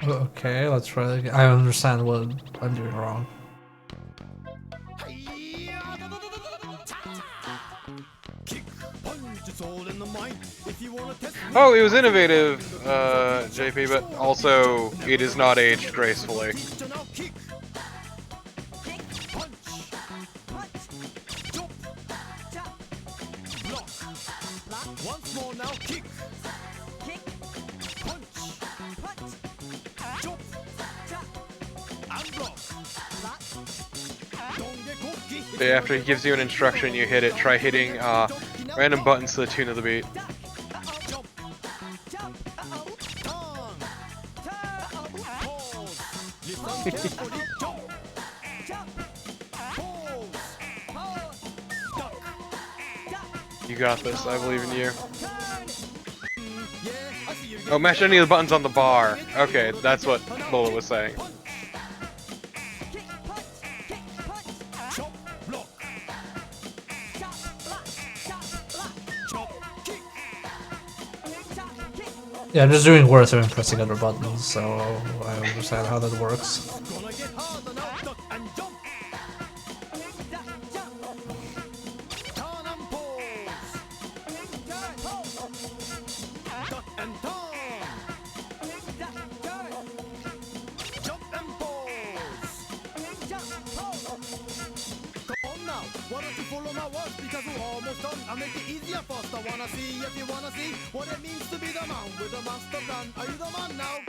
Okay, let's try that again. I understand what I'm doing wrong. Kick, punch, it's all in the mind. If you wanna test me, Oh, it was innovative, JP, but also it is not aged gracefully. teacher, now kick. Punch, jump, tap, block. Once more now, kick. Punch, jump, tap, and block. Don't get cocky. But after he gives you an instruction, you hit it. Try hitting random buttons to the tune of the beat. Jump, tongue, pause, listen carefully, jump, pause, duck, You got this. I believe in you. yeah, I see you. Oh, mash any of the buttons on the bar. Okay, that's what Lola was saying. Yeah, I'm just doing worse than pressing other buttons, so I understand how that works. Gonna get harder now, duck and jump. Turn and pose. Duck and turn. Jump and pose. Come on now, why don't you follow my words because we're almost done. I'll make it easier first. I wanna see if you wanna see what it means to be the man with a master plan. Are you the man now?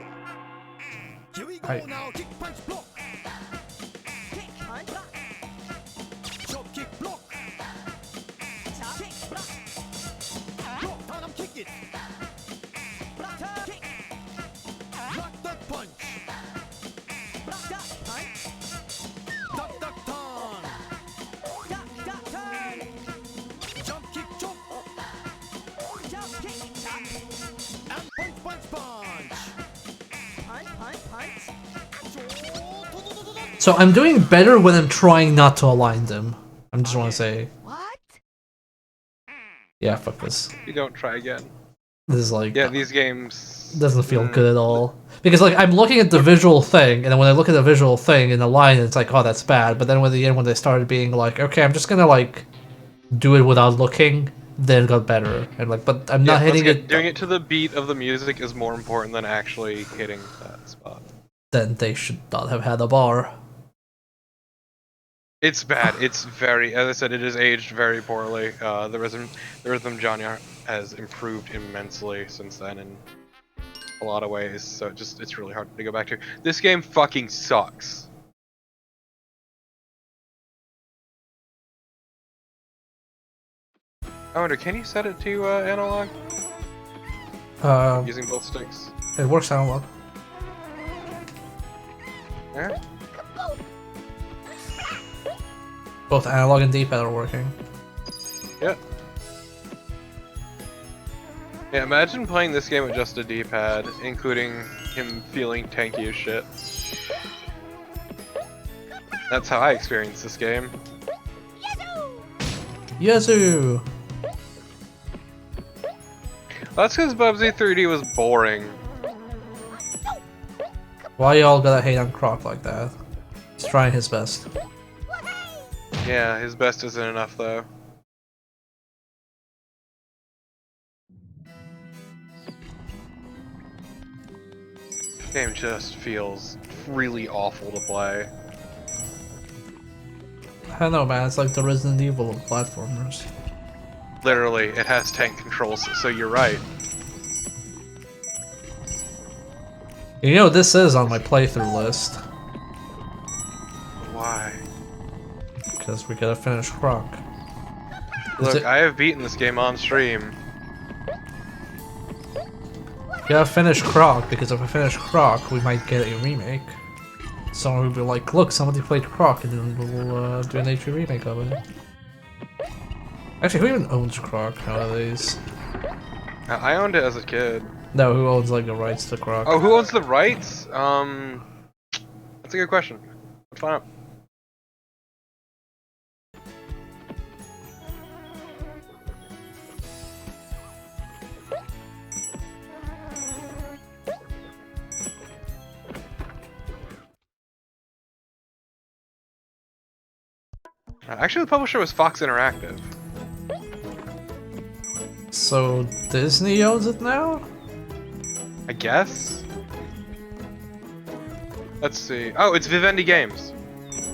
Here we go Hi. now. Kick, punch, block. Kick, punch, block. Chop, kick, block. Chop, kick, block. Block, turn and kick it. Block, turn, kick. Block, duck, punch. Block, duck, punch. Duck, duck, turn. Duck, duck, turn. Jump, kick, chop. Jump, kick, chop. And punch, punch, punch. Punch, punch, punch. So I'm doing better when I'm trying not to align them. I just want to say, What? yeah, fuck this. You don't try again. This is like, Yeah, these games doesn't feel good at all. Because like I'm looking at the visual thing, and then when I look at the visual thing in the line, it's like, oh, that's bad. But then when they started being like, okay, I'm just gonna like do it without looking, then it got better. And like, but I'm not hitting it. Doing it to the beat of the music is more important than actually hitting that spot. Then they should not have had a bar. It's bad. It's very, as I said, it is aged very poorly. The rhythm genre has improved immensely since then in a lot of ways. So it's really hard to go back to. This game fucking sucks. I wonder, can you set it to analog using both sticks? It works analog. Yeah. Both analog and D-pad are working. Yeah. Yeah, imagine playing this game with just a D-pad, including him feeling tanky as shit. That's how I experienced this game. Yazoo! That's because Bubsy 3D was boring. Why y'all gotta hate on Croc like that? He's trying his best. Yeah, his best isn't enough though. Game just feels really awful to play. I don't know, man. It's like the Resident Evil of platformers. Literally, it has tank controls, so you're right. You know, this is on my playthrough list. Why? Because we gotta finish Croc. Look, I have beaten this game on stream. We gotta finish Croc, because if I finish Croc, we might get a remake. Someone will be like, look, somebody played Croc, and then we'll do an HD remake of it. Actually, who even owns Croc nowadays? I owned it as a kid. No, who owns like the rights to Croc? Oh, who owns the rights? That's a good question. Let's find out. Actually, the publisher was Fox Interactive. So Disney owns it now? I guess? Let's see. Oh, it's Vivendi Games.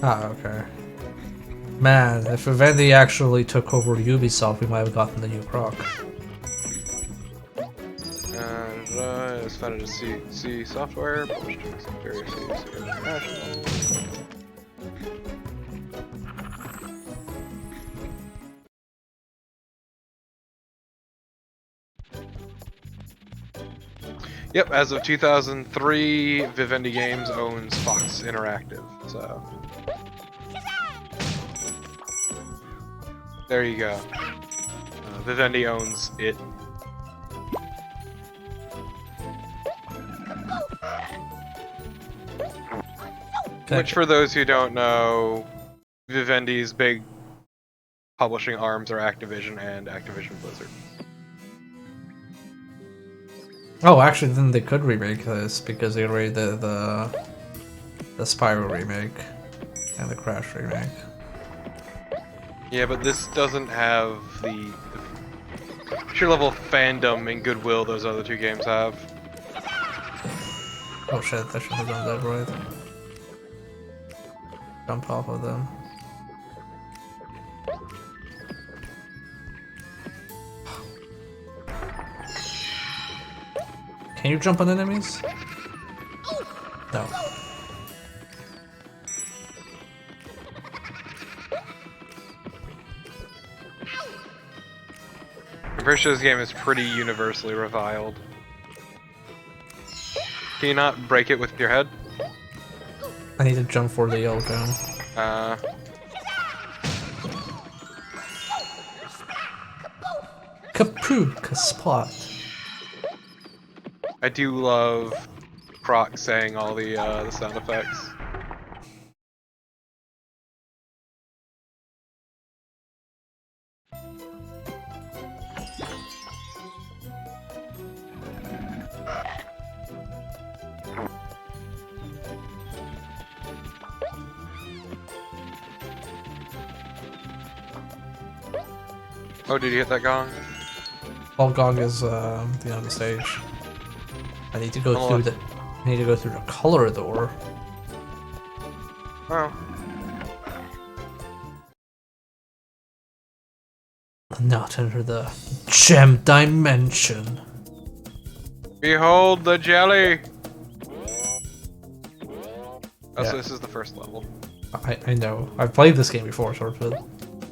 Ah, okay. Man, if Vivendi actually took over Ubisoft, we might have gotten the new Croc. And it's founded as C Software, published in various cities international. Yep, as of 2003, Vivendi Games owns Fox Interactive, so... There you go. Vivendi owns it. Which, for those who don't know, Vivendi's big publishing arms are Activision and Activision Blizzard. Oh, actually, then they could remake this because they already did the Spyro remake and the Crash remake. Yeah, but this doesn't have the sheer level of fandom and goodwill those other two games have. Oh shit, I should have done that right. Jump off of them. Can you jump on enemies? No. I'm pretty sure this game is pretty universally reviled. Can you not break it with your head? I need to jump for the yellow gem. Kapoo, spot. I do love Croc saying all the sound effects. Oh, did you hit that gong? All gong is the end of the stage. I need to go through the. I need to go through the color door. Oh. Now to enter the gem dimension. Behold the jelly! Oh, Yeah. so this is the first level. I know. I've played this game before, sort of.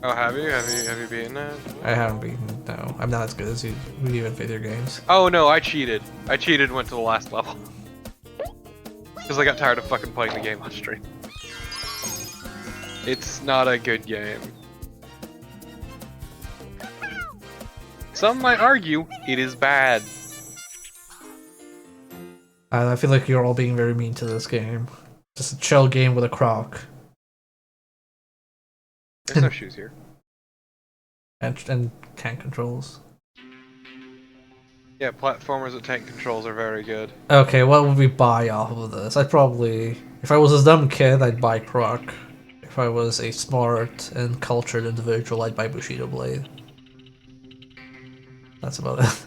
Oh, have you? Have you beaten it? I haven't beaten. No, I'm not as good as you in video games. Oh no, I cheated. I cheated and went to the last level. Because I got tired of fucking playing the game on stream. It's not a good game. Some might argue it is bad. I feel like you're all being very mean to this game. Just a chill game with a croc. There's no shoes here. And tank controls. Yeah, platformers with tank controls are very good. Okay, what would we buy off of this? I'd probably... If I was a dumb kid, I'd buy Croc. If I was a smart and cultured individual, I'd buy Bushido Blade. That's about it.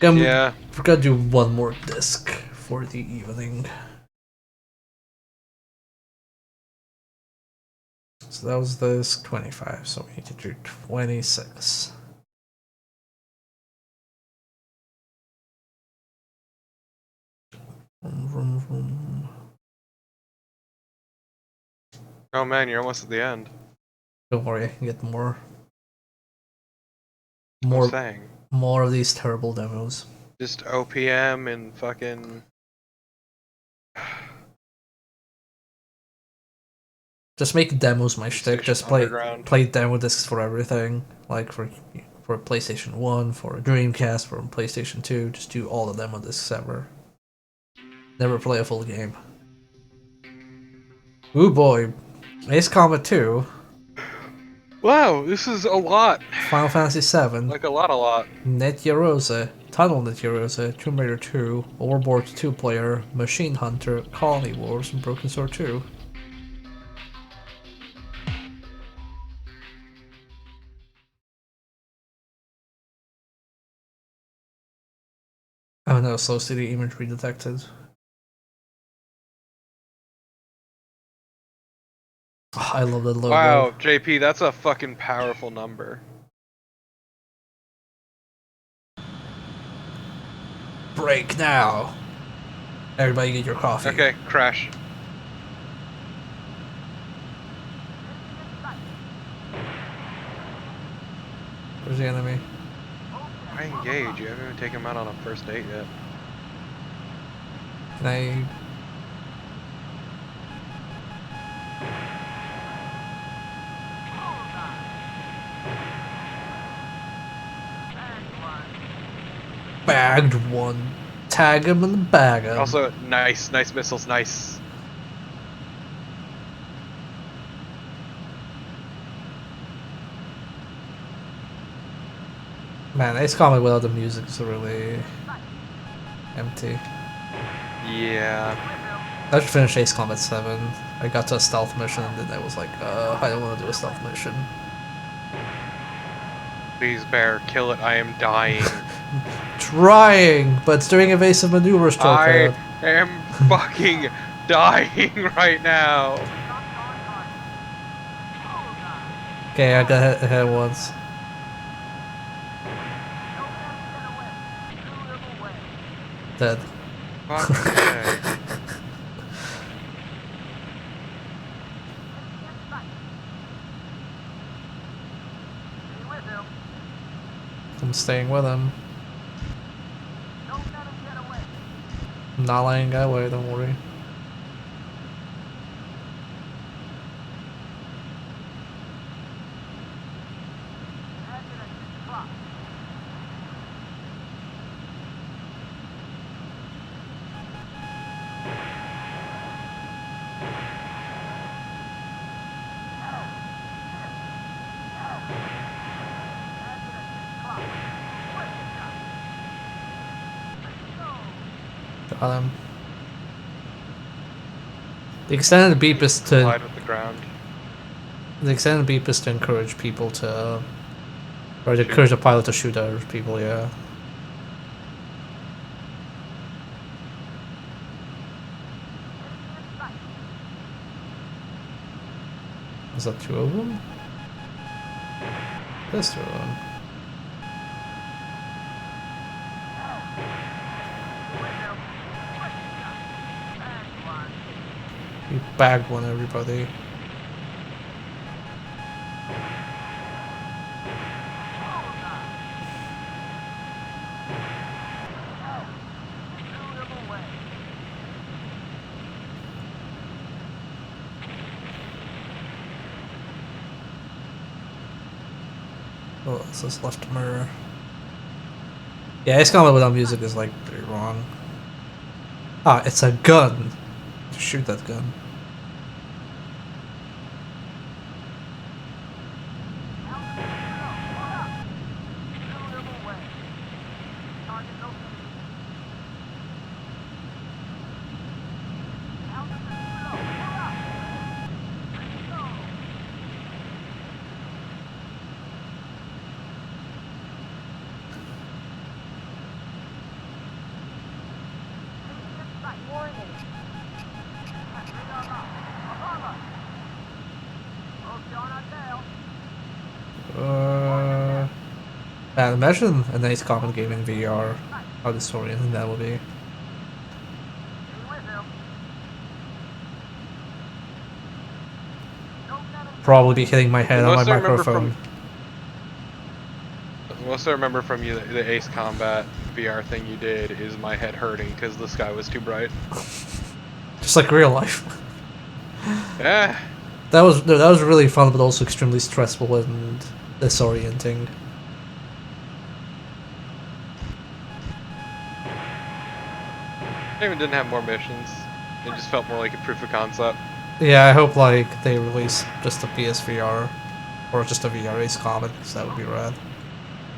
Yeah. We're gonna do one more disc for the evening. So that was disc 25, so we need to do 26. Vroom, vroom, vroom. Oh man, you're almost at the end. Don't worry, I can get more. I'm saying. More of these terrible demos. Just OPM and fucking... Just make demos my shtick. Just play demo discs for everything. Like for PlayStation 1, for Dreamcast, for PlayStation 2. Just do all the demo discs ever. Never play a full game. Ooh boy. Ace Combat 2. Wow, this is a lot. Final Fantasy 7. Like a lot. Net Yarosa. Tunnel Net Yarosa. Tomb Raider 2. Overboard 2 player. Machine Hunter. Colony Wars. And Broken Sword 2. Oh no, slow city imagery detected. Oh, I love that logo. Wow, JP, that's a fucking powerful number. Break now. Everybody get your coffee. Okay, crash. Where's the enemy? Why engage? You haven't even taken him out on a first date yet. Can I... Bagged one. Tag him and bag him. Also, nice missiles, nice. Man, Ace Combat without the music is really empty. Yeah. I should finish Ace Combat 7. I got to a stealth mission and then I was like, I don't want to do a stealth mission. Please, Bear, kill it. I am dying. Trying, but it's doing evasive maneuvers, I Toadhead. am fucking dying right now. Okay, I got hit once. Dead. Fuck's sake. I'm staying with him. I'm not letting him get away, don't worry. Got him. The extended beep is to Collide with the ground. the extended beep is to encourage people to, or to encourage the pilot to shoot other people. Yeah. Is that two of them? There's two of them. You bagged one, everybody. Oh, this is left mirror. Yeah, Ace Combat without music is like pretty wrong. Ah, it's a gun. Shoot that gun. Man, imagine a nice common game in VR. How disorienting that would be. Probably be hitting my head on my microphone. The most I remember from you, the Ace Combat VR thing you did, is my head hurting because the sky was too bright. Just like real life. Yeah. That was really fun, but also extremely stressful and disorienting. It even didn't have more missions. It just felt more like a proof of concept. Yeah, I hope like they release just a PSVR or just a VR Ace Combat, because that would be rad.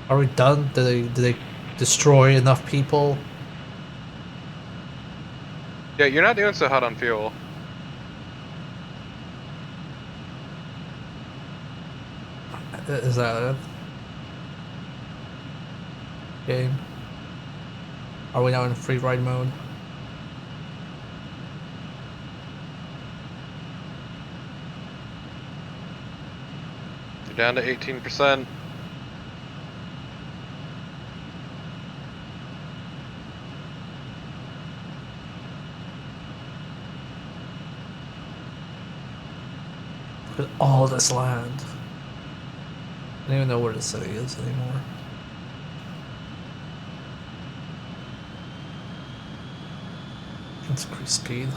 Are we done? Did they destroy enough people? Yeah, you're not doing so hot on fuel. Is that it? Game. Are we now in free ride mode? You're down to 18%. Look at all this land. I don't even know where the city is anymore. Let's increase speed.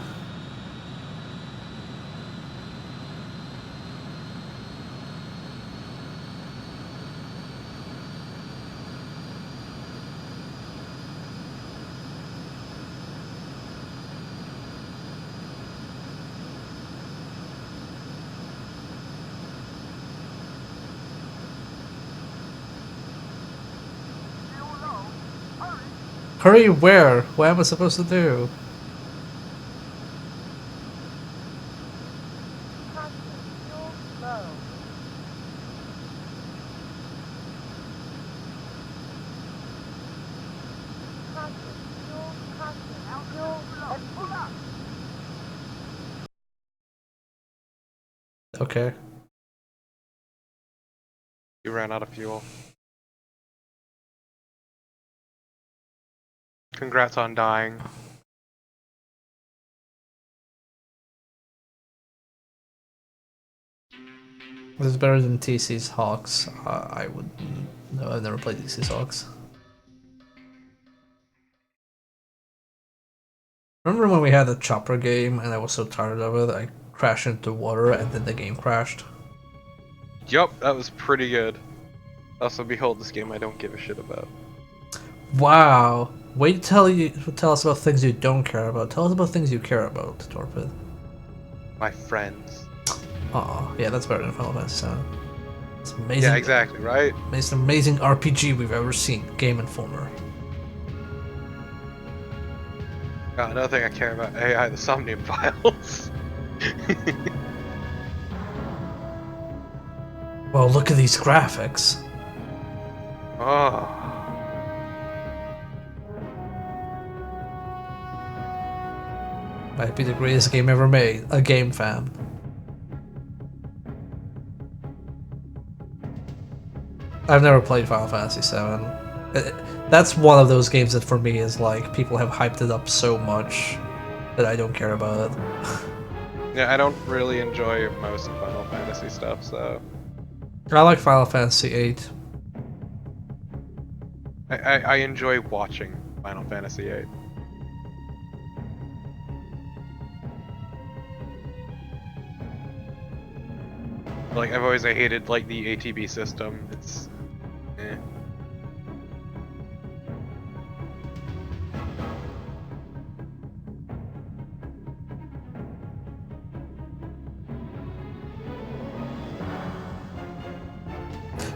Hurry, where? What am I supposed to do? Okay. You ran out of fuel. Congrats on dying. This is better than TC's Hawks. I would. No, I've never played TC's Hawks. Remember when we had the chopper game and I was so tired of it, I crashed into water and then the game crashed? Yup, that was pretty good. Also, behold, this game I don't give a shit about. Wow. Wait to tell us about things you don't care about. Tell us about things you care about, Torpid. My friends. Aw, yeah, that's better than Final Fantasy VII. It's amazing. Yeah, exactly, right? It's an amazing RPG we've ever seen. Game Informer. Another thing I care about, AI, the Somnium Files. Well, look at these graphics. Oh. Might be the greatest game ever made. A game fan. I've never played Final Fantasy VII. That's one of those games that for me is like, people have hyped it up so much that I don't care about it. Yeah, I don't really enjoy most Final Fantasy stuff, so... I like Final Fantasy VIII. I enjoy watching Final Fantasy VIII. Like, I've always hated, like, the ATB system. It's... eh.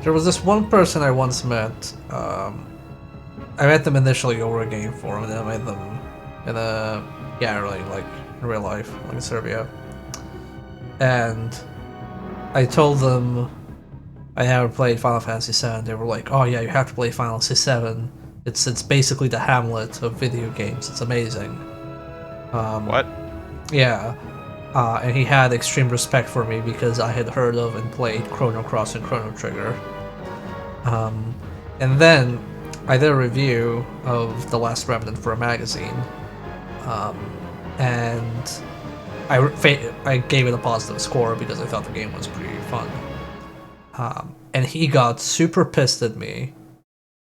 There was this one person I once met. I met them initially over a game forum, and then I met them in a really like in real life, like in Serbia. And I told them I never played Final Fantasy VII. They were like, "Oh yeah, you have to play Final Fantasy VII. It's basically the Hamlet of video games. It's amazing." What? Yeah. And he had extreme respect for me because I had heard of and played Chrono Cross and Chrono Trigger. And then I did a review of The Last Remnant for a magazine, and I gave it a positive score because I thought the game was pretty fun. And he got super pissed at me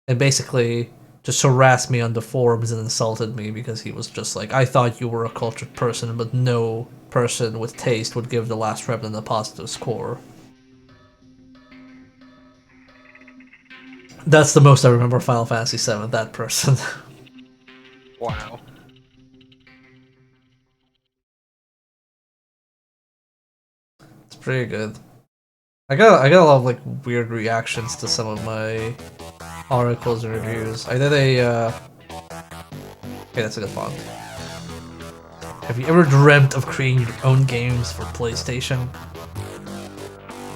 and basically just harassed me on the forums and insulted me because he was just like, I thought you were a cultured person, but no person with taste would give The Last Remnant a positive score. That's the most I remember Final Fantasy VII, that person. Wow. It's pretty good. I got a lot of like weird reactions to some of my articles and reviews. I did a okay, that's a good font. Have you ever dreamt of creating your own games for PlayStation?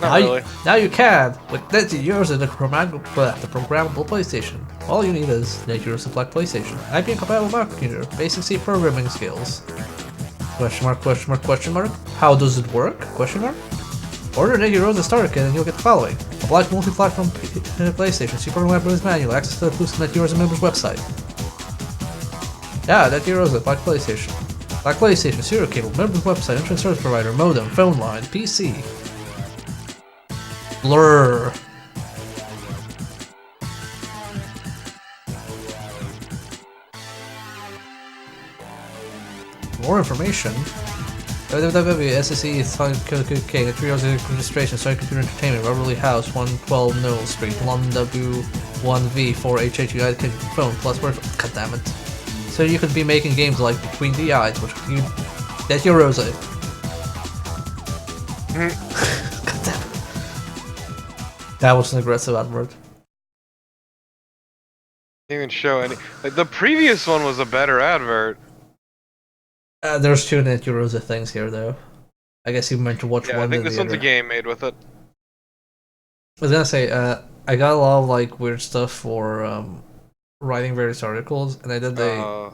Not really. Now you can! With €90 in the programmable PlayStation. All you need is €90 to select PlayStation. IBM compatible microcomputer, basic C programming skills. Question mark, question mark, question mark. How does it work? Question mark. Order €90 to starter kit and you'll get the following. A black multi-platform PlayStation, C program libraries manual, access to the exclusive €90 members website. Yeah, €90 Black PlayStation. Black PlayStation, serial cable, members website, internet service provider, modem, phone line, PC. Blur. More information. www.sse.co.uk, 3 hours of registration, Sony Computer Entertainment, Beverly House, 112 Knoll Street, London W1V, 4HH United Kingdom, phone, plus word. God damn it. So you could be making games like Between the Eyes, which you. That's your Rose. God damn it. That was an aggressive advert. Didn't even show any. Like, the previous one was a better advert. There's two Net Eurosa things here, though. I guess you meant to watch Yeah, I one think in this the one's a other. game made with it. I was gonna say, I got a lot of like weird stuff for writing various articles, and I did a.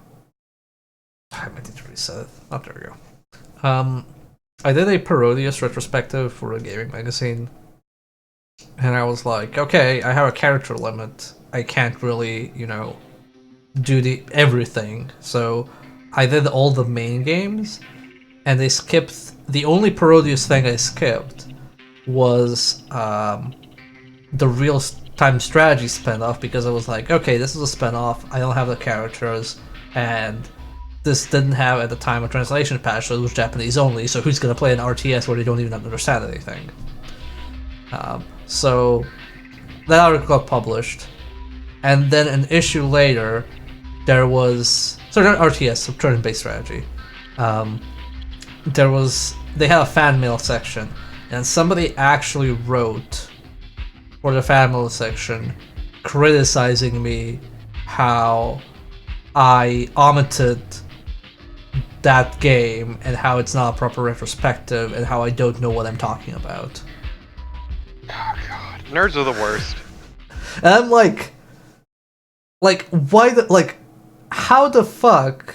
I meant to reset it. Oh, there we go. I did a Parodius retrospective for a gaming magazine, and I was like, okay, I have a character limit. I can't really, do the everything. So I did all the main games, and they skipped. The only Parodius thing I skipped was the real time strategy spinoff because I was like, okay, this is a spinoff. I don't have the characters, and this didn't have at the time a translation patch, so it was Japanese only. So who's gonna play an RTS where they don't even understand anything? So that article got published, and then an issue later, there was not RTS, so turn-based strategy. They had a fan mail section, and somebody actually wrote for the fan mail section criticizing me how I omitted that game and how it's not a proper retrospective and how I don't know what I'm talking about. Oh god, nerds are the worst. And I'm like, why how the fuck,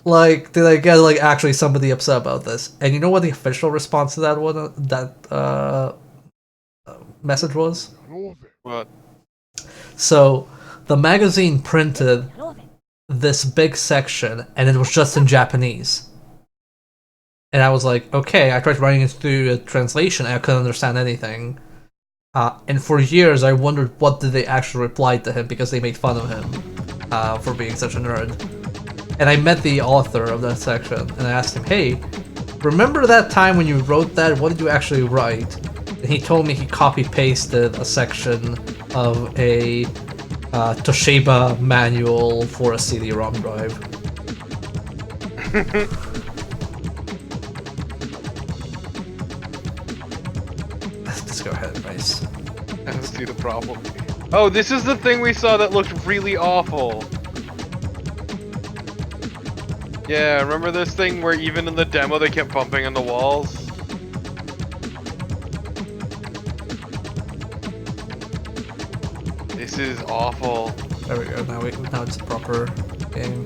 did I get, actually somebody upset about this? And you know what the official response to that message was? What? So, the magazine printed this big section, and it was just in Japanese. And I was like, okay, I tried writing it through a translation, and I couldn't understand anything. And for years, I wondered what did they actually reply to him, because they made fun of him for being such a nerd. And I met the author of that section, and I asked him, hey, remember that time when you wrote that? What did you actually write? And he told me he copy-pasted a section of a Toshiba manual for a CD-ROM drive. Let's go ahead, Bryce. I don't see the problem. Oh, this is the thing we saw that looked really awful. Yeah, remember this thing where even in the demo they kept bumping on the walls? This is awful. There we go. Now it's a proper game.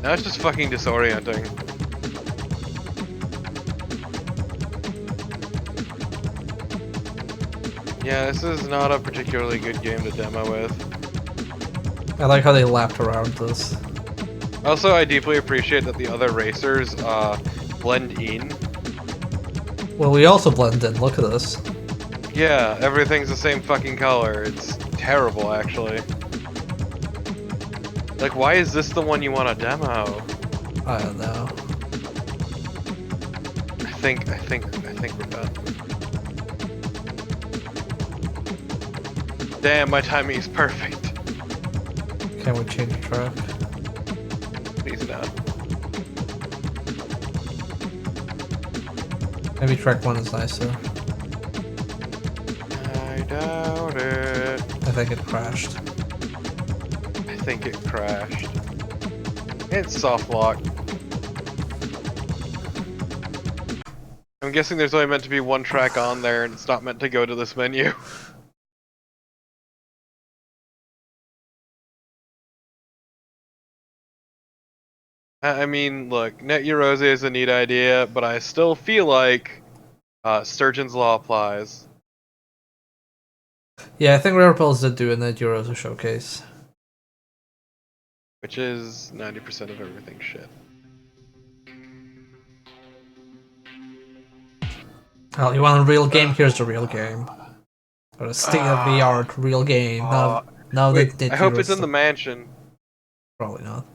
Now it's just fucking disorienting. Yeah, this is not a particularly good game to demo with. I like how they lapped around this. Also, I deeply appreciate that the other racers blend in. Well, we also blend in. Look at this. Yeah, everything's the same fucking color. It's terrible, actually. Like, why is this the one you want to demo? I don't know. I think we're done. Damn, my timing is perfect. Can we change track? Please not. Maybe track 1 is nicer. I doubt it. I think it crashed. I think it crashed. It's soft lock. I'm guessing there's only meant to be one track on there and it's not meant to go to this menu. I mean, look, Net Eurose is a neat idea, but I still feel like Sturgeon's Law applies. Yeah, I think Rare Pulse did do a Net Eurosa showcase. Which is 90% of everything shit. Well, you want a real game? Here's the real game. Or a state-of-the-art real game. Now Wait, that I hope it's in the mansion. Probably not.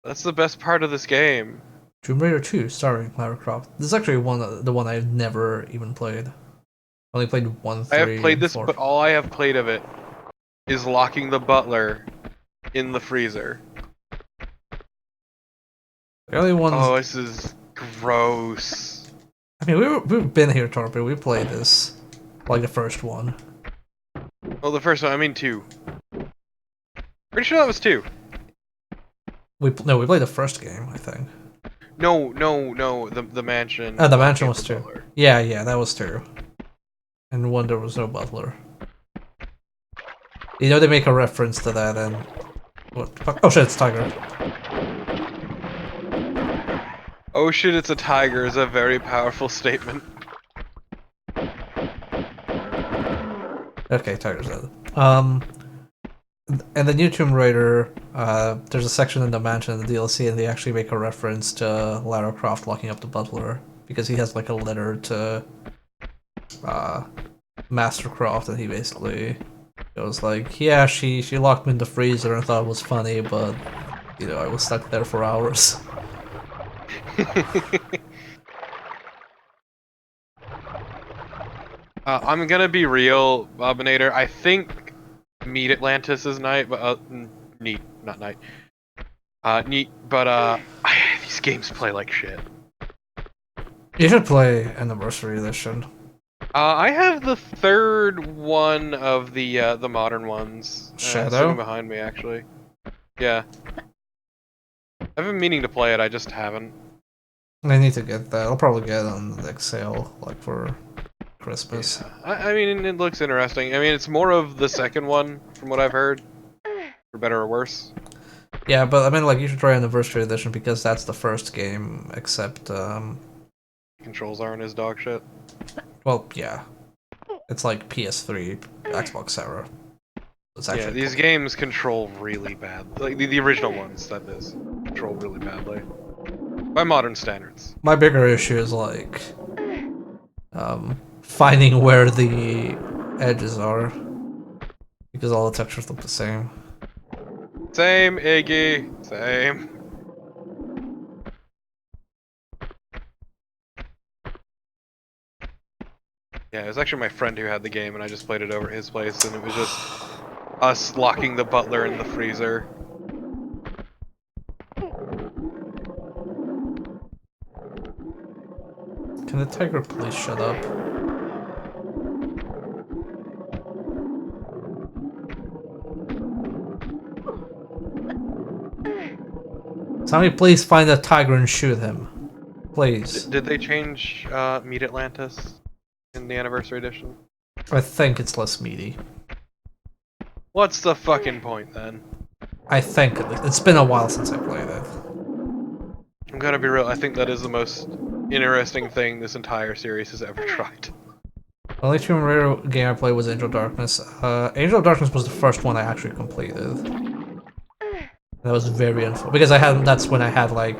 That's the best part of this game. Tomb Raider 2, starring Lara Croft. This is actually the one I've never even played. Only played 1, 3, I have played this, 4. but all I have played of it is locking the butler in the freezer. The only ones. Oh, this is gross. I mean, we've been here, Torpid. We played this, like the first one. Well, the first one, I mean 2. Pretty sure that was 2. We played the first game, I think. No, the mansion. Oh, the one mansion came was from 2. Butler. Yeah, that was 2. And 1 there was no butler. You know they make a reference to that and what the fuck? Oh shit, it's Tiger. Oh shit, it's a tiger is a very powerful statement. Okay, Tiger's dead. And the new Tomb Raider, there's a section in the mansion in the DLC, and they actually make a reference to Lara Croft locking up the butler because he has like a letter to Master Croft, and he basically goes like, "Yeah, she locked me in the freezer and thought it was funny, but you know I was stuck there for hours." I'm gonna be real, Bobinator. I think Meet Atlantis is night, but neat, not night. Neat, but these games play like shit. You should play Anniversary Edition. I have the third one of the modern ones. Shadow? Sitting behind me, actually. Yeah. I've been meaning to play it, I just haven't. I need to get that. I'll probably get it on the next sale, like for Christmas. Yeah. I mean, it looks interesting. I mean, it's more of the second one, from what I've heard. For better or worse. Yeah, but I mean, like, you should try Anniversary Edition because that's the first game, except, Controls aren't as dog shit. well, yeah. It's like PS3, Xbox era. It's actually Yeah, these games control really bad. Like, the original ones, that is. Control really badly. By modern standards. My bigger issue is, like, finding where the edges are. Because all the textures look the same. Same, Iggy. Same. Yeah, it was actually my friend who had the game, and I just played it over at his place, and it was just us locking the butler in the freezer. Can the tiger please shut up? Somebody please find the tiger and shoot him. Please. Did they change Meet Atlantis in the Anniversary Edition? I think it's less meaty. What's the fucking point, then? I think at least. It's been a while since I played it. I'm gonna be real, I think that is the most interesting thing this entire series has ever tried. The only Tomb Raider game I played was Angel of Darkness. Angel of Darkness was the first one I actually completed. That was very unfortunate because that's when I had like,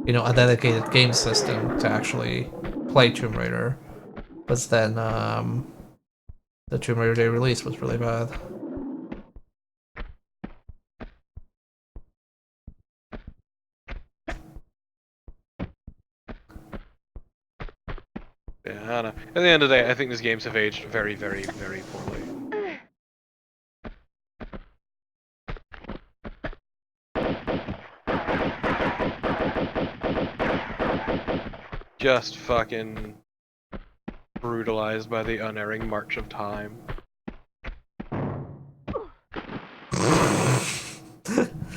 you know, a dedicated game system to actually play Tomb Raider. But then the Tomb Raider they released was really bad. Yeah, I don't know. At the end of the day, I think these games have aged very, very, very poorly. Just fucking brutalized by the unerring march of time.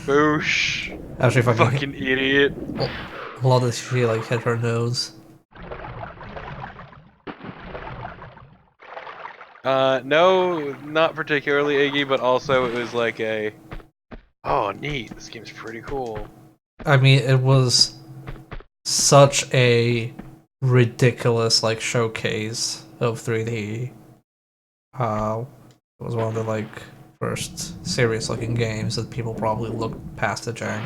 Boosh! Actually, Fucking idiot. a lot of she like hit her nose. No, not particularly Iggy, but also it was like a, oh neat, this game's pretty cool. I mean, it was such a ridiculous like showcase of 3D. It was one of the like first serious looking games that people probably looked past the jank.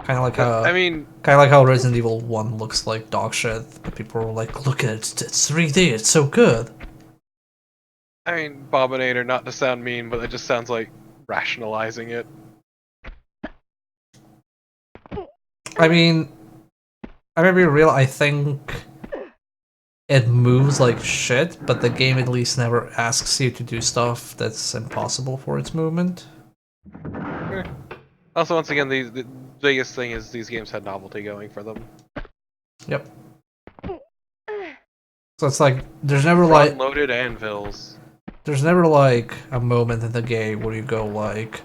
Kind of like how kind of like how Resident Evil 1 looks like dog shit, but people were like, "Look at it, it's 3D, it's so good." I mean, Bobinator, not to sound mean, but it just sounds like rationalizing it. I mean, I may be real. I think it moves like shit, but the game at least never asks you to do stuff that's impossible for its movement. Also, once again, the biggest thing is these games had novelty going for them. Yep. So it's like there's never like Front-loaded anvils. there's never like a moment in the game where you go like,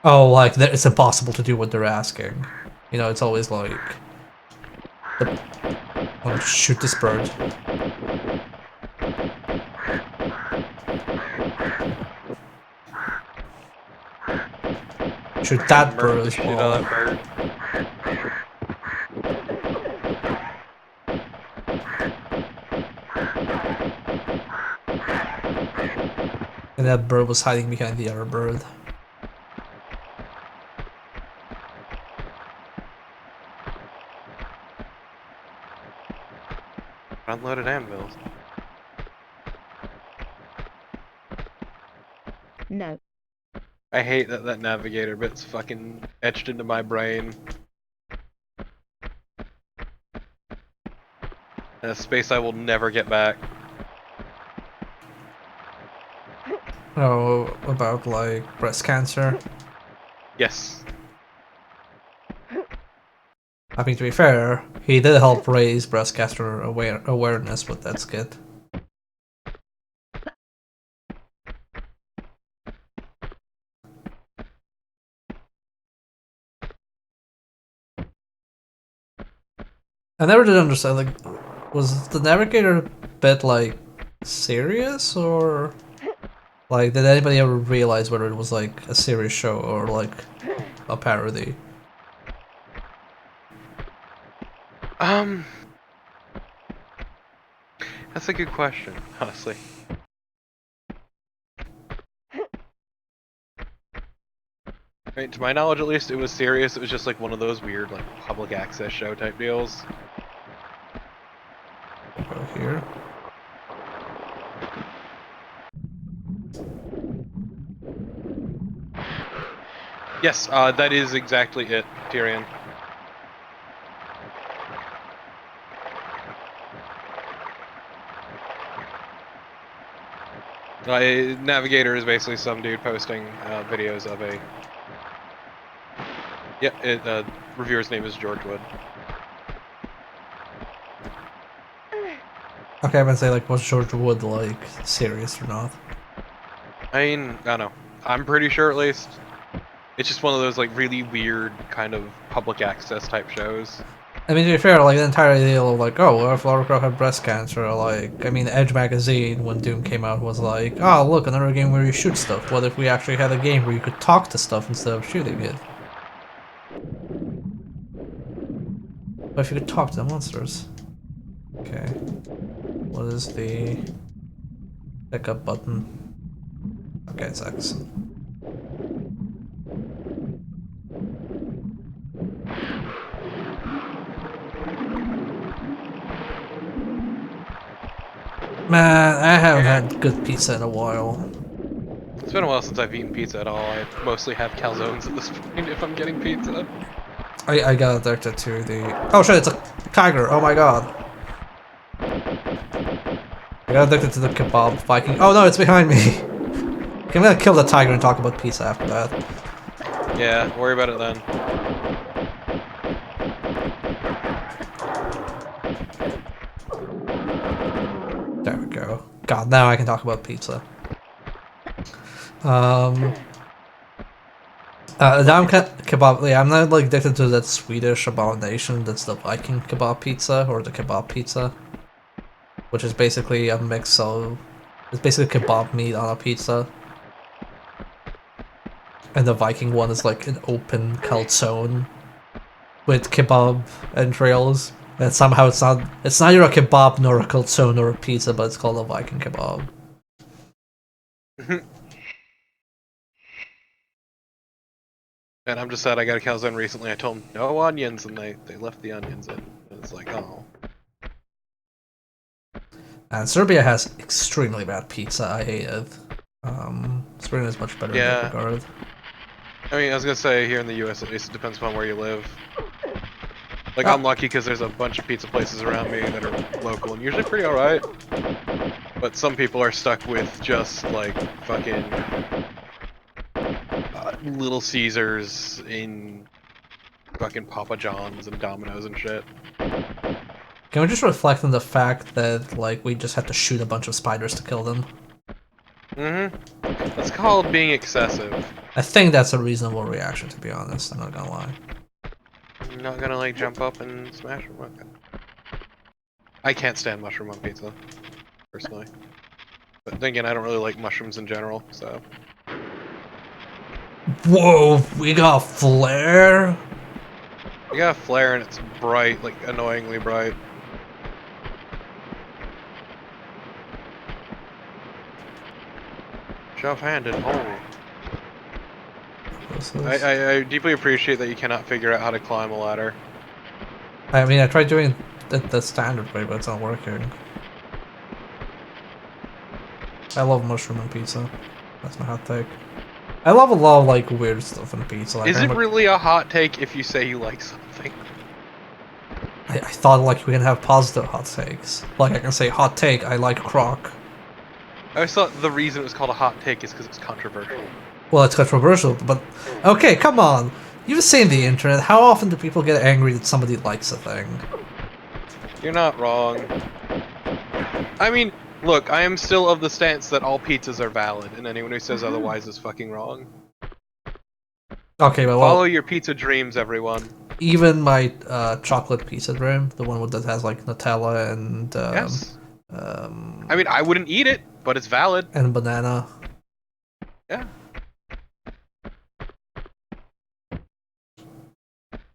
oh, like it's impossible to do what they're asking. You know, it's always like, oh, shoot this bird. Shoot that Murder bird the as shit well. out of that bird. And that bird was hiding behind the other bird. Unloaded anvils. No. I hate that that navigator bit's fucking etched into my brain. In a space I will never get back. Oh, about like breast cancer. Yes. I mean, to be fair, he did help raise breast cancer awareness with that skit. I never did understand, like, was the navigator bit, like, serious, or, like, did anybody ever realize whether it was, like, a serious show, or, like, a parody? That's a good question, honestly. I mean, to my knowledge, at least, it was serious. It was just like one of those weird, like, public access show type deals. Go here. Yes, that is exactly it, Tyrion. Navigator is basically some dude posting videos of a. Yeah, reviewer's name is George Wood. Okay, I'm gonna say, like, was George Wood, like, serious or not? I mean, I don't know. I'm pretty sure, at least. It's just one of those, like, really weird kind of public access type shows. I mean, to be fair, like, the entire deal of, like, oh, what if Lara Croft had breast cancer, or, like, I mean, Edge magazine, when Doom came out, was like, oh, look, another game where you shoot stuff. What if we actually had a game where you could talk to stuff instead of shooting it? What if you could talk to the monsters? Okay. What is the pickup button? Okay, it's X. Man, I haven't had good pizza in a while. It's been a while since I've eaten pizza at all. I mostly have calzones at this point if I'm getting pizza. I got addicted to the... Oh shit, it's a tiger! Oh my god. I got addicted to the kebab Viking. Oh no, it's behind me! Okay, I'm gonna kill the tiger and talk about pizza after that. Yeah, worry about it then. There we go. God, now I can talk about pizza. Now kebab. Yeah, I'm not like addicted to that Swedish abomination that's the Viking kebab pizza or the kebab pizza, which is basically a mix of. It's basically kebab meat on a pizza, and the Viking one is like an open calzone with kebab entrails. And somehow it's not. It's neither a kebab nor a calzone nor a pizza, but it's called a Viking kebab. And I'm just sad I got a calzone recently. I told them no onions, and they left the onions in. And it's like, oh. And Serbia has extremely bad pizza. I hate it. Sweden is much better in that regard. I mean, I was gonna say here in the U.S. at least it depends upon where you live. Like I'm lucky because there's a bunch of pizza places around me that are local and usually pretty alright. But some people are stuck with just like fucking Little Caesars in fucking Papa John's and Domino's and shit. Can we just reflect on the fact that like we just had to shoot a bunch of spiders to kill them? That's called being excessive. I think that's a reasonable reaction, to be honest. I'm not gonna lie. I'm not gonna like jump up and smash them. Okay. I can't stand mushroom on pizza, personally. But then again, I don't really like mushrooms in general, so. Whoa, we got flare. You got a flare and it's bright, like annoyingly bright. Shove-handed, oh. I deeply appreciate that you cannot figure out how to climb a ladder. I mean, I tried doing the standard way, but it's not working. I love mushroom and pizza. That's my hot take. I love a lot of like weird stuff in pizza. Like, Is it really a hot take if you say you like something? I thought like we can have positive hot takes. Like I can say hot take, I like croc. I always thought the reason it was called a hot take is because it's controversial. Well, it's controversial, but okay, come on. You've seen the internet. How often do people get angry that somebody likes a thing? You're not wrong. I mean, look, I am still of the stance that all pizzas are valid, and anyone who says otherwise is fucking wrong. Okay, but Follow well, your pizza dreams, everyone. even my chocolate pizza dream, the one that has like Nutella and Yes. I mean, I wouldn't eat it, but it's valid. and banana. Yeah.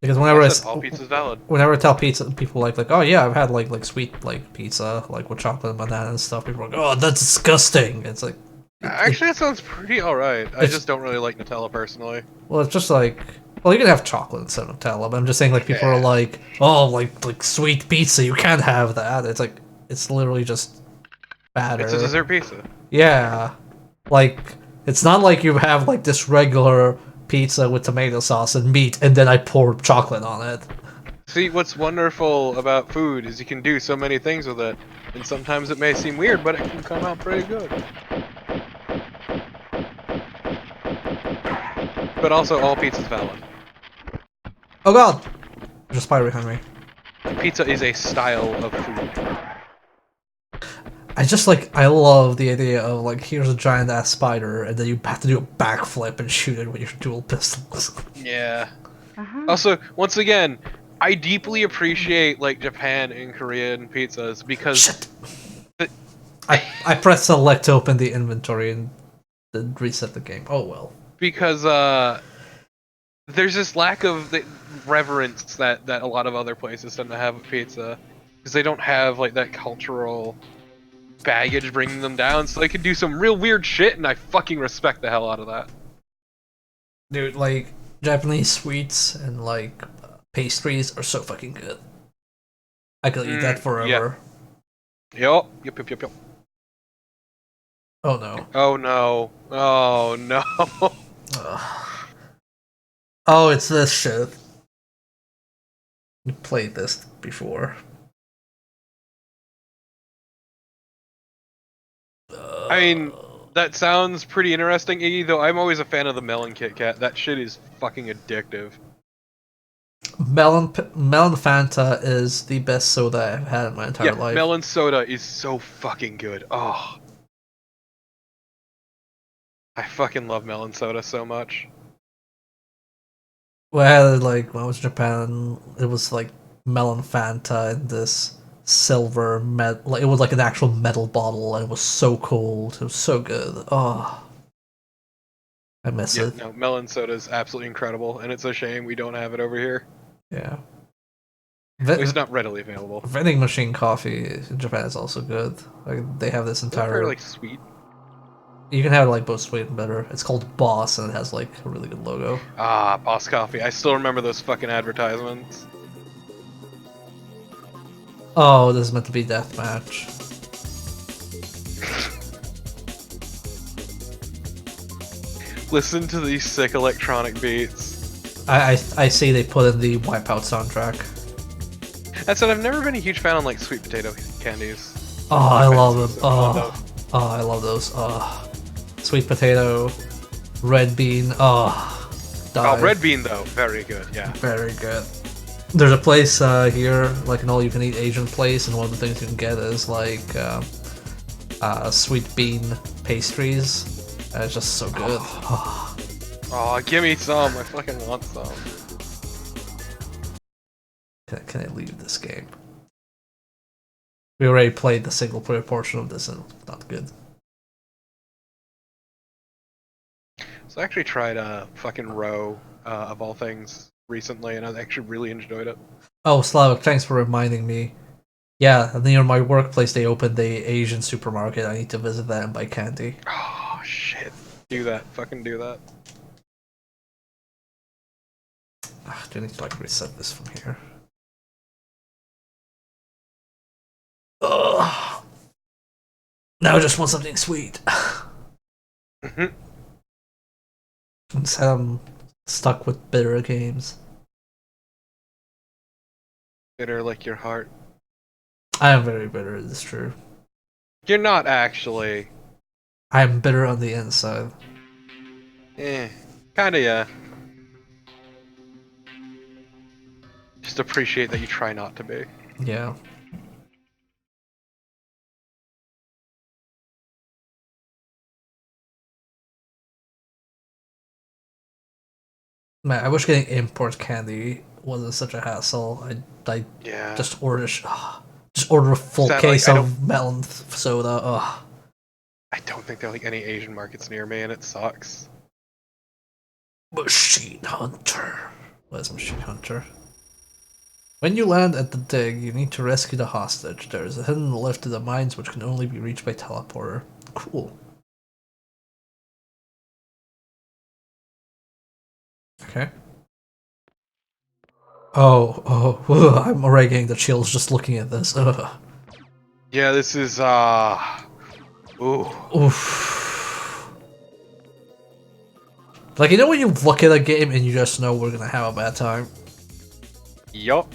Because whenever All pizza's valid. whenever I tell pizza people like oh yeah, I've had like sweet like pizza like with chocolate and banana and stuff, people are like, oh, that's disgusting. It's like Actually, that sounds pretty alright. I just don't really like Nutella personally. well, it's just like, well, you can have chocolate instead of Nutella, but I'm just saying like people are like, oh, like sweet pizza, you can't have that. It's like it's literally just batter. It's a dessert pizza. Yeah, like it's not like you have like this regular pizza with tomato sauce and meat, and then I pour chocolate on it. See, what's wonderful about food is you can do so many things with it, and sometimes it may seem weird, but it can come out pretty good. But also, all pizza's valid. Oh god, there's a spider behind me. Pizza is a style of food. I love the idea of like, here's a giant ass spider, and then you have to do a backflip and shoot it with your dual pistols. Yeah. Also, once again, I deeply appreciate like Japan and Korean pizzas because Shit. I pressed select to open the inventory and then reset the game. Oh well. because there's this lack of the reverence that a lot of other places tend to have with pizza because they don't have like that cultural baggage bringing them down, so they can do some real weird shit, and I fucking respect the hell out of that. Dude, like, Japanese sweets and, like, pastries are so fucking good. I could eat that forever. Yup. Yup. Oh no. Oh no. Oh no. Ugh. Oh, it's this shit. You played this before. I mean, that sounds pretty interesting, Iggy, though I'm always a fan of the melon Kit Kat. That shit is fucking addictive. Melon Fanta is the best soda I've had in my entire life. Melon soda is so fucking good. Oh. I fucking love melon soda so much. Well, I had it, like, when I was in Japan, it was like melon Fanta in this silver like it was like an actual metal bottle, and it was so cold. It was so good. Oh, I miss it. No, melon soda is absolutely incredible, and it's a shame we don't have it over here. Yeah. At least not readily available. Vending machine coffee in Japan is also good. Like they have this Is that entire very, like, sweet? You can have it like both sweet and bitter. It's called Boss, and it has like a really good logo. Ah, Boss Coffee. I still remember those fucking advertisements. Oh, this is meant to be deathmatch. Listen to these sick electronic beats. I see they put in the Wipeout soundtrack. That said, I've never been a huge fan on like sweet potato candies. Oh, I love them. Oh. Oh, I love those. Oh, sweet potato, red bean. Oh, die. Oh, red bean though, very good. Yeah. Very good. There's a place here, like an all-you-can-eat Asian place, and one of the things you can get is like sweet bean pastries. It's just so good. Oh, give me some. I fucking want some. Can I leave this game? We already played the single player portion of this and it's not good. So I actually tried fucking Row, of all things, recently, and I actually really enjoyed it. Oh, Slavic, thanks for reminding me. Yeah, near my workplace they opened the Asian supermarket. I need to visit that and buy candy. Oh, shit. Do that. Fucking do that. Do I need to like reset this from here? Ugh. Now I just want something sweet. Instead I'm stuck with bitter games. Bitter like your heart. I am very bitter, it's true. You're not actually. I am bitter on the inside. Kinda, yeah. Just appreciate that you try not to be. Yeah. Man, I wish getting import candy wasn't such a hassle. I Yeah. just order just order a full Sad, case like, of melon soda. Ugh. I don't think there are like any Asian markets near me, and it sucks. Machine Hunter. What is Machine Hunter? When you land at the dig, you need to rescue the hostage. There is a hidden lift to the mines which can only be reached by teleporter. Cool. Okay. Oh, I'm already getting the chills just looking at this. Ugh. Yeah, this is, ooh. Oof. Like, you know when you look at a game and you just know we're gonna have a bad time? Yup.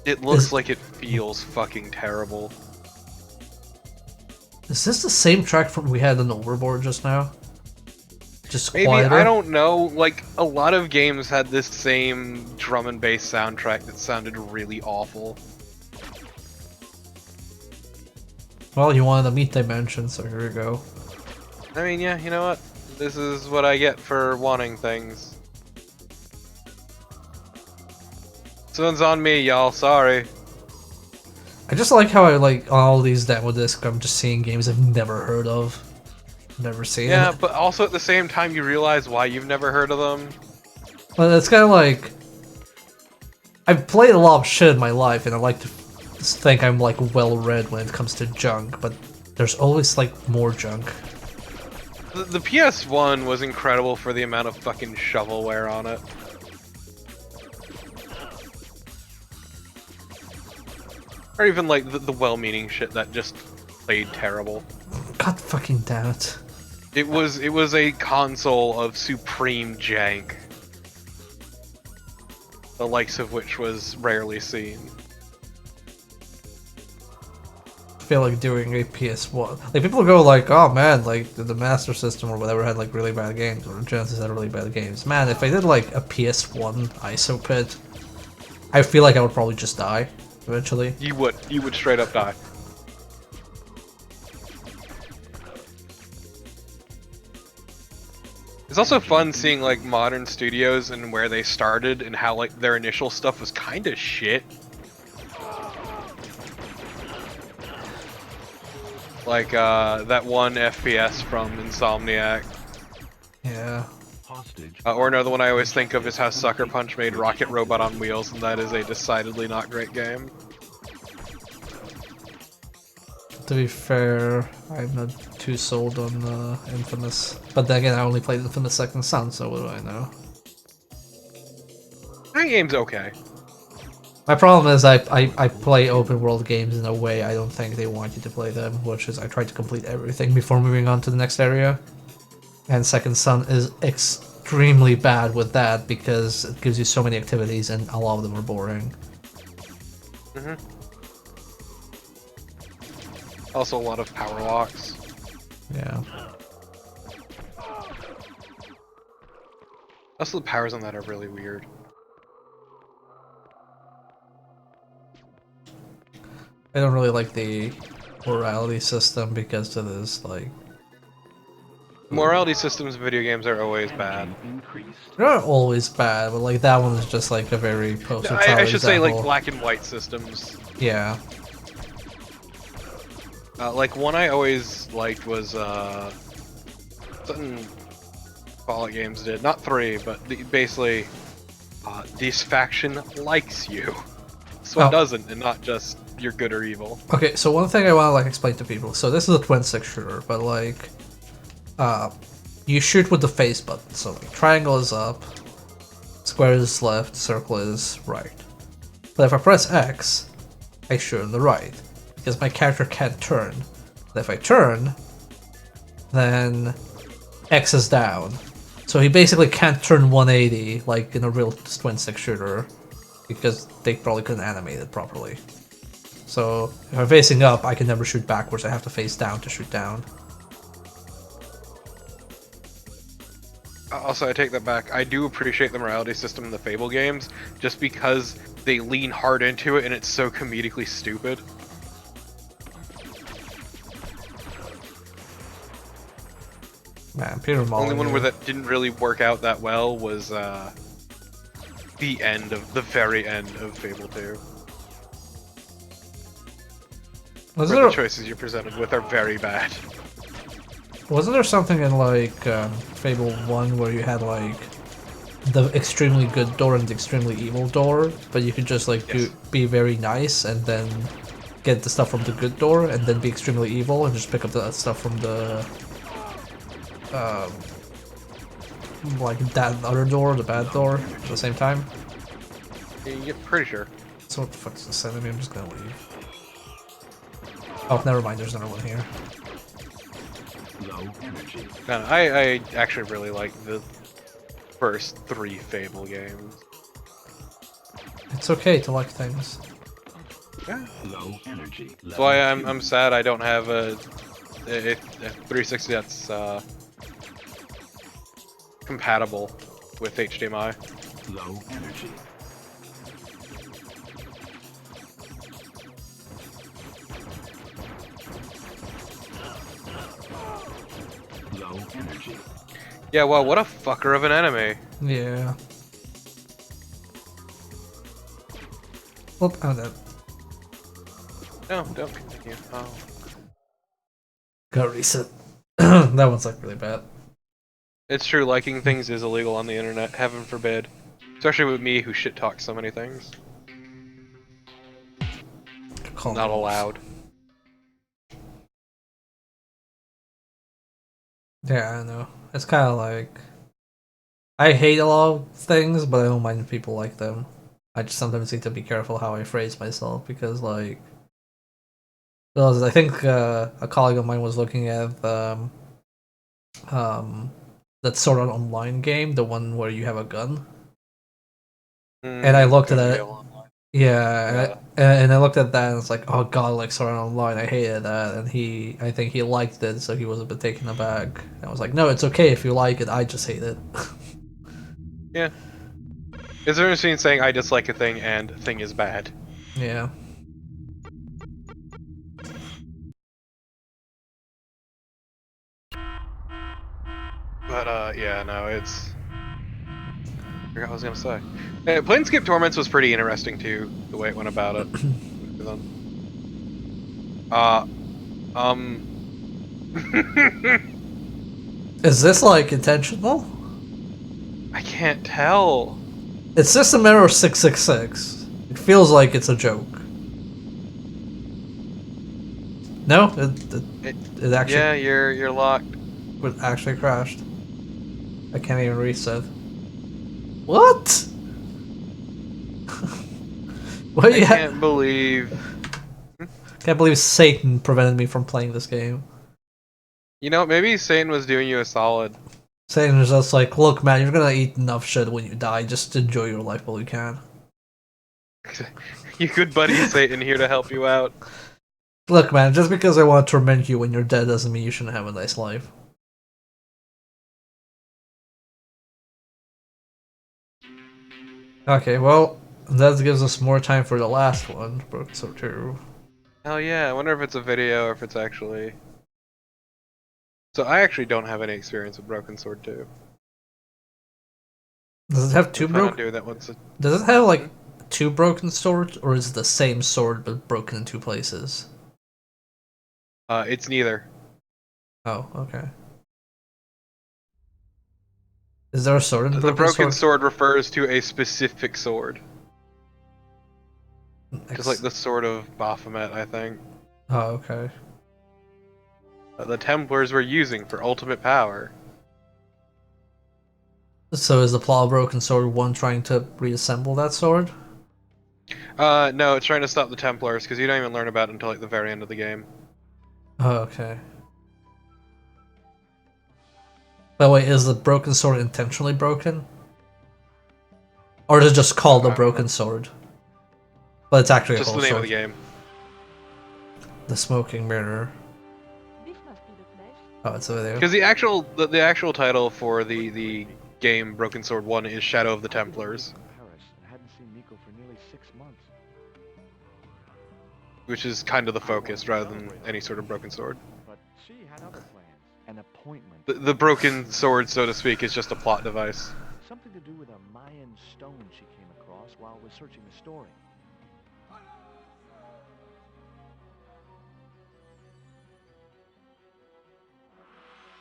It looks like it feels fucking terrible. Is this the same track from we had in Overboard just now? Just Maybe, quieter? I don't know, like, a lot of games had this same drum and bass soundtrack that sounded really awful. Well, you wanted a meat dimension, so here we go. I mean, yeah, you know what? This is what I get for wanting things. This one's on me, y'all, sorry. I just like how I like on all these demo discs, I'm just seeing games I've never heard of. Never seen. Yeah, but also at the same time you realize why you've never heard of them. Well, it's kind of like I've played a lot of shit in my life, and I like to think I'm like well read when it comes to junk, but there's always like more junk. The PS1 was incredible for the amount of fucking shovelware on it. Or even like the well-meaning shit that just played terrible. God fucking damn it. It was a console of supreme jank. The likes of which was rarely seen. I feel like doing a PS1. Like people go like, oh man, like the Master System or whatever had like really bad games, or Genesis had really bad games. Man, if I did like a PS1 ISO pit, I feel like I would probably just die eventually. You would straight up die. It's also fun seeing like modern studios and where they started and how like their initial stuff was kind of shit. Like that one FPS from Insomniac. Yeah. Or another one I always think of is how Sucker Punch made Rocket Robot on Wheels, and that is a decidedly not great game. To be fair, I'm not too sold on Infamous. But then again, I only played Infamous Second Son, so what do I know? That game's okay. My problem is I play open world games in a way I don't think they want you to play them, which is I try to complete everything before moving on to the next area. And Second Son is extremely bad with that because it gives you so many activities and a lot of them are boring. Also a lot of power locks. Yeah. Also the powers on that are really weird. I don't really like the morality system because it is like Morality systems in video games are always bad. they're not always bad, but like that one is just like a very poster No, child I should say like example. black and white systems. Yeah. Like one I always liked was something Fallout games did. Not 3, but basically this faction likes you. This one Oh. doesn't, and not just you're good or evil. Okay, so one thing I want to like explain to people. So this is a twin stick shooter, but like, you shoot with the face button. So like, triangle is up, square is left, circle is right. But if I press X, I shoot on the right because my character can't turn. And if I turn, then X is down. So he basically can't turn 180 like in a real twin stick shooter because they probably couldn't animate it properly. So if I'm facing up, I can never shoot backwards. I have to face down to shoot down. Also, I take that back. I do appreciate the morality system in the Fable games, just because they lean hard into it and it's so comedically stupid. Man, Peter The only one Molyneux. where that didn't really work out that well was the very end of Fable 2. Was Where there, the choices you're presented with are very bad. wasn't there something in like Fable 1 where you had like the extremely good door and the extremely evil door, but you could just like Yes. be very nice and then get the stuff from the good door and then be extremely evil and just pick up the stuff from the like that other door, the bad door at the same time? Yeah, pretty sure. So what the fuck's this enemy? I'm just gonna leave. Oh, never mind, there's another one here. No, I actually really like the first 3 Fable games. It's okay to like things. Yeah. That's why I'm sad I don't have a 360 that's compatible with HDMI. Low energy. Low energy. Yeah, well, what a fucker of an enemy. Yeah. Well, I'm dead. No, don't continue. Oh. Gotta reset. That one's like really bad. It's true, liking things is illegal on the internet, heaven forbid. Especially with me, who shit talks so many things. Not allowed. Yeah, I know. It's kind of like I hate a lot of things, but I don't mind if people like them. I just sometimes need to be careful how I phrase myself because, like, well, I think a colleague of mine was looking at that Sword Art Online game, the one where you have a gun. And I looked at it. Yeah, and I looked at that and it's like, oh god, like Sword Art Online, I hated that. And I think he liked it, so he was a bit taken aback. I was like, no, it's okay if you like it. I just hate it. Yeah. It's there between saying I dislike a thing and thing is bad. Yeah. But yeah, no, it's. I forgot what I was gonna say. Planescape Torments was pretty interesting too, the way it went about it. Is this like intentional? I can't tell. It's System Error 666. It feels like it's a joke. No, it actually Yeah, you're locked. it actually crashed. I can't even reset. What? What I can't believe. Can't believe Satan prevented me from playing this game. You know, maybe Satan was doing you a solid. Satan is just like, look, man, you're gonna eat enough shit when you die. Just enjoy your life while you can. You good buddy Satan here to help you out. Look, man, just because I want to torment you when you're dead doesn't mean you shouldn't have a nice life. Okay, well, that gives us more time for the last one, Books or 2. Oh yeah, I wonder if it's a video or if it's actually. So I actually don't have any experience with Broken Sword 2. Does it have I two plan on broken? doing that once. Does it have like two broken swords, or is it the same sword but broken in two places? It's neither. Oh, okay. Is there a sword in The Broken Broken Sword? Sword refers to a specific sword, just like Ex- the Sword of Baphomet, I think. oh, okay. The Templars were using for ultimate power. So is the plot of Broken Sword 1 trying to reassemble that sword? No, it's trying to stop the Templars because you don't even learn about it until like the very end of the game. Oh, okay. But wait, is the Broken Sword intentionally broken? Or is it just called a I don't know. Broken Sword? But it's actually a Just whole the name of sword. the game. The Smoking Mirror. This must be the place. Oh, it's over there. Because the actual title for the game Broken Sword 1 is Shadow of the Templars, Paris and hadn't seen Nico for nearly 6 months. which is kind of the focus rather than any sort of broken sword. But she had other plans. An appointment. The broken sword, so to speak, is just a plot device. Something to do with a Mayan stone she came across while researching the story.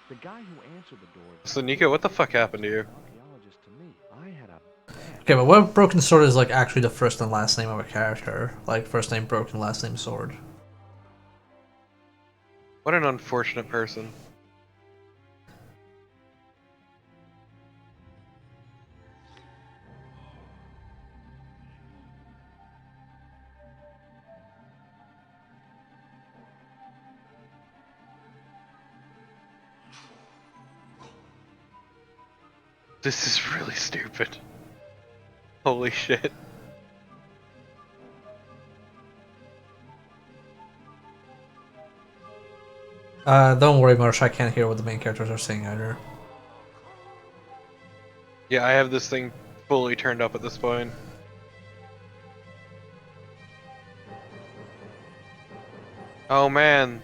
The guy who answered the door. So Nico, what the fuck happened to you? Archaeologist to me. I had a Okay, but what if Broken Sword is like actually the first and last name of a character? Like first name Broken, last name Sword. What an unfortunate person. This is really stupid. Holy shit. Don't worry, Marsh, I can't hear what the main characters are saying either. Yeah, I have this thing fully turned up at this point. Oh man.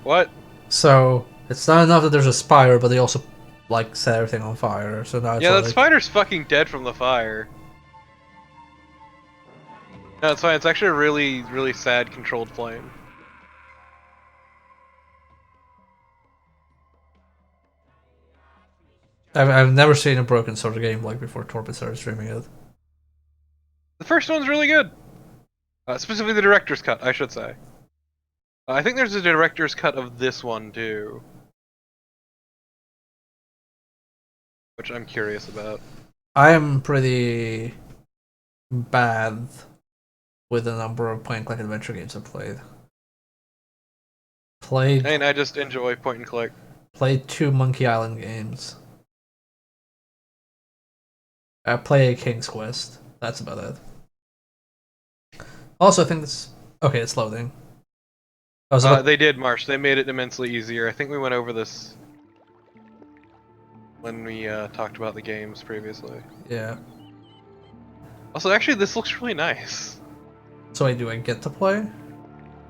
What? So, it's not enough that there's a spire, but they also, like, set everything on fire, so now it's Yeah, that like... spider's fucking dead from the fire. No, it's fine. It's actually a really, really sad controlled flame. I've never seen a Broken Sword game like before Torpid started streaming it. The first one's really good. Specifically the director's cut, I should say. I think there's a director's cut of this one too, which I'm curious about. I am pretty bad with the number of point-and-click adventure games I've played. And I just enjoy point and click. Played 2 Monkey Island games. I play a King's Quest. That's about it. Also, I think this... Okay, it's loading. They did, Marsh. They made it immensely easier. I think we went over this when we talked about the games previously. Yeah. Also, actually, this looks really nice. So wait, do I get to play?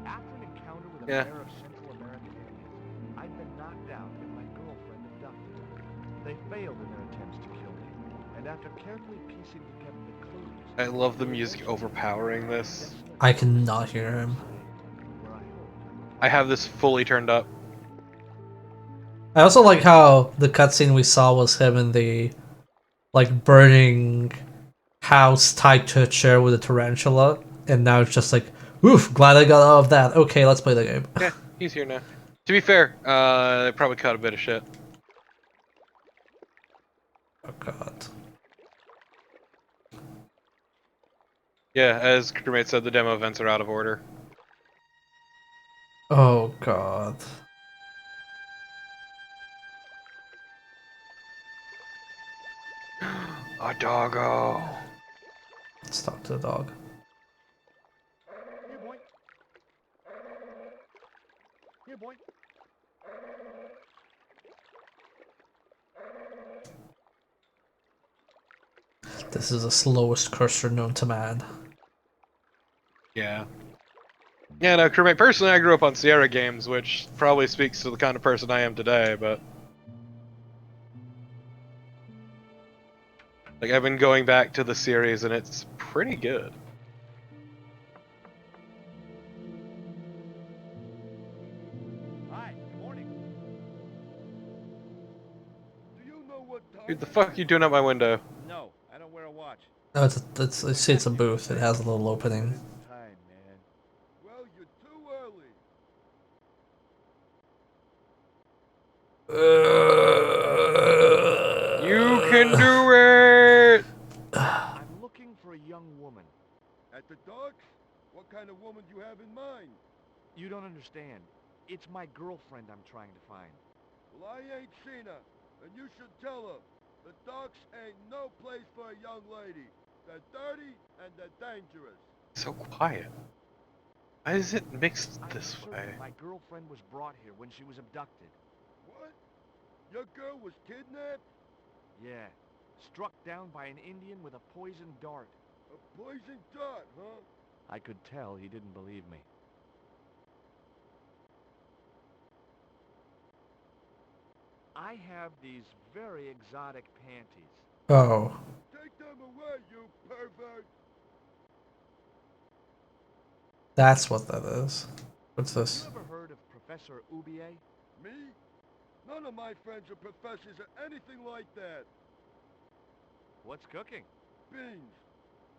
After an encounter with a Yeah. pair of Central American aliens, I'd been knocked out and my girlfriend abducted. They failed in their attempts to kill me, and after carefully piecing together the clues, I love the music overpowering this. I cannot hear him. where I hoped I have this fully turned up. I also like how the cutscene we saw was him in the like burning house tied to a chair with a tarantula, and now it's just like, oof, glad I got out of that. Okay, let's play the game. Yeah, he's here now. To be fair, they probably cut a bit of shit. Oh god. Yeah, as Crewmate said, the demo events are out of order. Oh god. A doggo. Let's talk to the dog. Here, boy. Here, boy. This is the slowest cursor known to man. Yeah. Yeah, no, crewmate, personally I grew up on Sierra games, which probably speaks to the kind of person I am today, but... Like, I've been going back to the series, and it's pretty good. Hi, good morning. Do you know what time Dude, the it fuck is? you doing out my window? No, I don't wear a watch. No, I see it's a booth. It has a little opening. It's time, man. Well, you're too early. You can do it! I'm looking for a young woman. At the docks? What kind of woman do you have in mind? You don't understand. It's my girlfriend I'm trying to find. Well, I ain't seen her, and you should tell her. The docks ain't no place for a young lady. They're dirty and they're dangerous. So quiet. Why is it mixed I'm this certain way? my girlfriend was brought here when she was abducted. What? Your girl was kidnapped? Yeah, struck down by an Indian with a poisoned dart. A poison dart, huh? I could tell he didn't believe me. I have these very exotic panties. Oh, Take them away, you pervert! that's what that is. What's You this? ever heard of Professor Ubier? Me? None of my friends are professors or anything like that. What's cooking? Beans.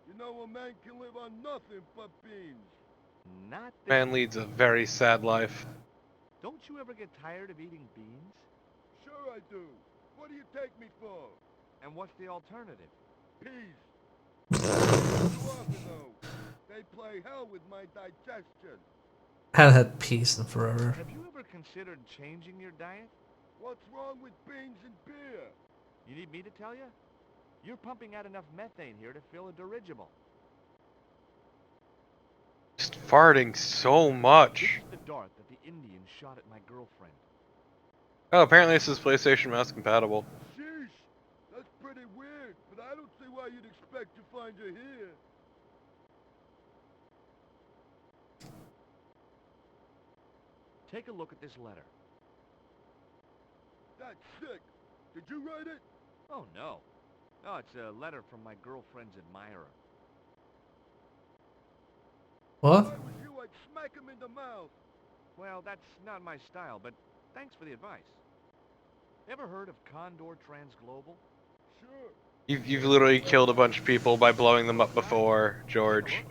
You know a man can live on nothing but beans. Not this. Man leads a very sad life. Don't you ever get tired of eating beans? Sure I do. What do you take me for? And what's the alternative? Peas. Too often though. They play hell with my digestion. Haven't had peace in forever. Have you ever considered changing your diet? What's wrong with beans and beer? You need me to tell you? You're pumping out enough methane here to fill a dirigible. Just farting so This much. is the dart that the Indian shot at my girlfriend. Oh, apparently this is PlayStation Mouse compatible. Sheesh. That's pretty weird, but I don't see why you'd expect to find her here. Take a look at this letter. That's sick. Did you write it? Oh, no. No, it's a letter from my girlfriend's admirer. If What? I was you, I'd smack him in the mouth. Well, that's not my style, but thanks for the advice. Ever heard of Condor Transglobal? Sure. You've literally killed a bunch of people by blowing them up before, George.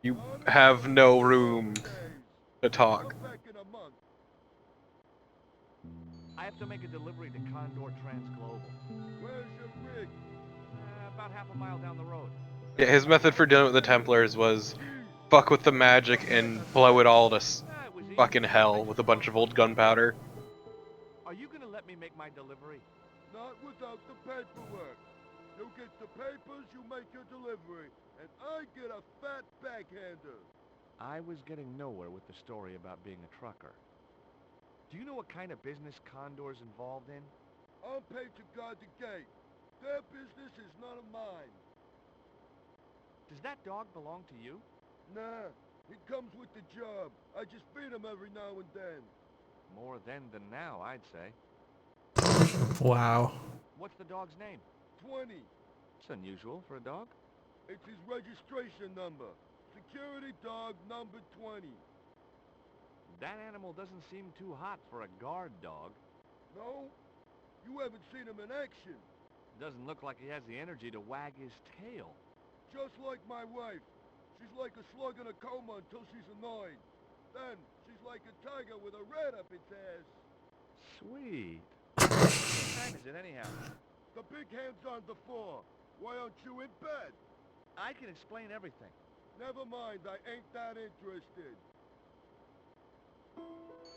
You have no room to talk. Come back in a month. I have to make a delivery to Condor Transglobal. Where's your rig? About half a mile down the road. Yeah, his method for dealing with the Templars was fuck with the magic and blow it all to It was easy. fucking hell with a bunch of old gunpowder. Are you gonna let me make my delivery? Not without the paperwork. You get the papers, you make your delivery, and I get a fat backhander. I was getting nowhere with the story about being a trucker. Do you know what kind of business Condor's involved in? I'm paid to guard the gate. Their business is none of mine. Does that dog belong to you? Nah, he comes with the job. I just feed him every now and then. More then than now, I'd say. Wow. What's the dog's name? 20. It's unusual for a dog. It's his registration number. Security dog number 20. That animal doesn't seem too hot for a guard dog. No? You haven't seen him in action. Doesn't look like he has the energy to wag his tail. Just like my wife. She's like a slug in a coma until she's annoyed. Then, she's like a tiger with a rat up its ass. Sweet. What time is it anyhow? The big hand's on the floor. Why aren't you in bed? I can explain everything. Never mind, I ain't that interested.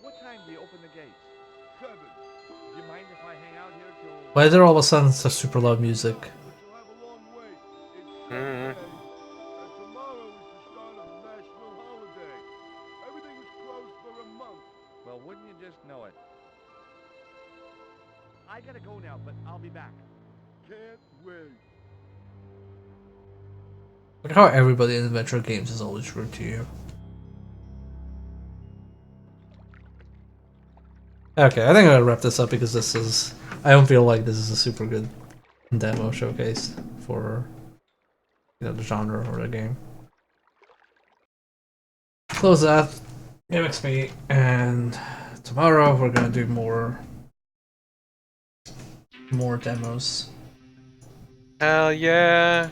What time do you open the gates? 7. Do you mind if I hang out here till... Why is there all of a sudden such super loud music? But you'll have a long wait. It's Mhm. Sunday, and tomorrow is the start of the national holiday. Everything is closed for a month. Well, wouldn't you just know it? I gotta go now, but I'll be back. Can't wait. Look how everybody in adventure games is always rude to you. Okay, I think I'm gonna wrap this up because this is... I don't feel like this is a super good demo showcase for, you know, the genre or the game. Close that, GameXP, and tomorrow we're gonna do more demos. Hell yeah!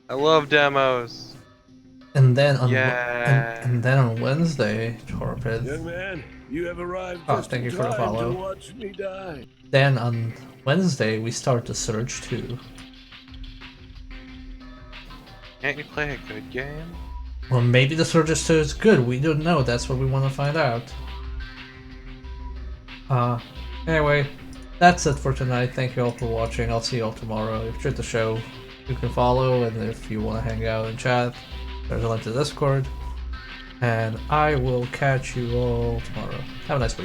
I love demos. And then on Yeah. and then on Wednesday, Torpid. Young man, you have arrived Oh, just thank in you for the time follow. to watch me die. Then on Wednesday we start the Surge 2. Can't you play a good game? Well, maybe the Surge 2 is good. We don't know. That's what we want to find out. Anyway, that's it for tonight. Thank you all for watching. I'll see you all tomorrow. If you enjoyed the show, you can follow, and if you want to hang out and chat, there's a link to Discord. And I will catch you all tomorrow. Have a nice week.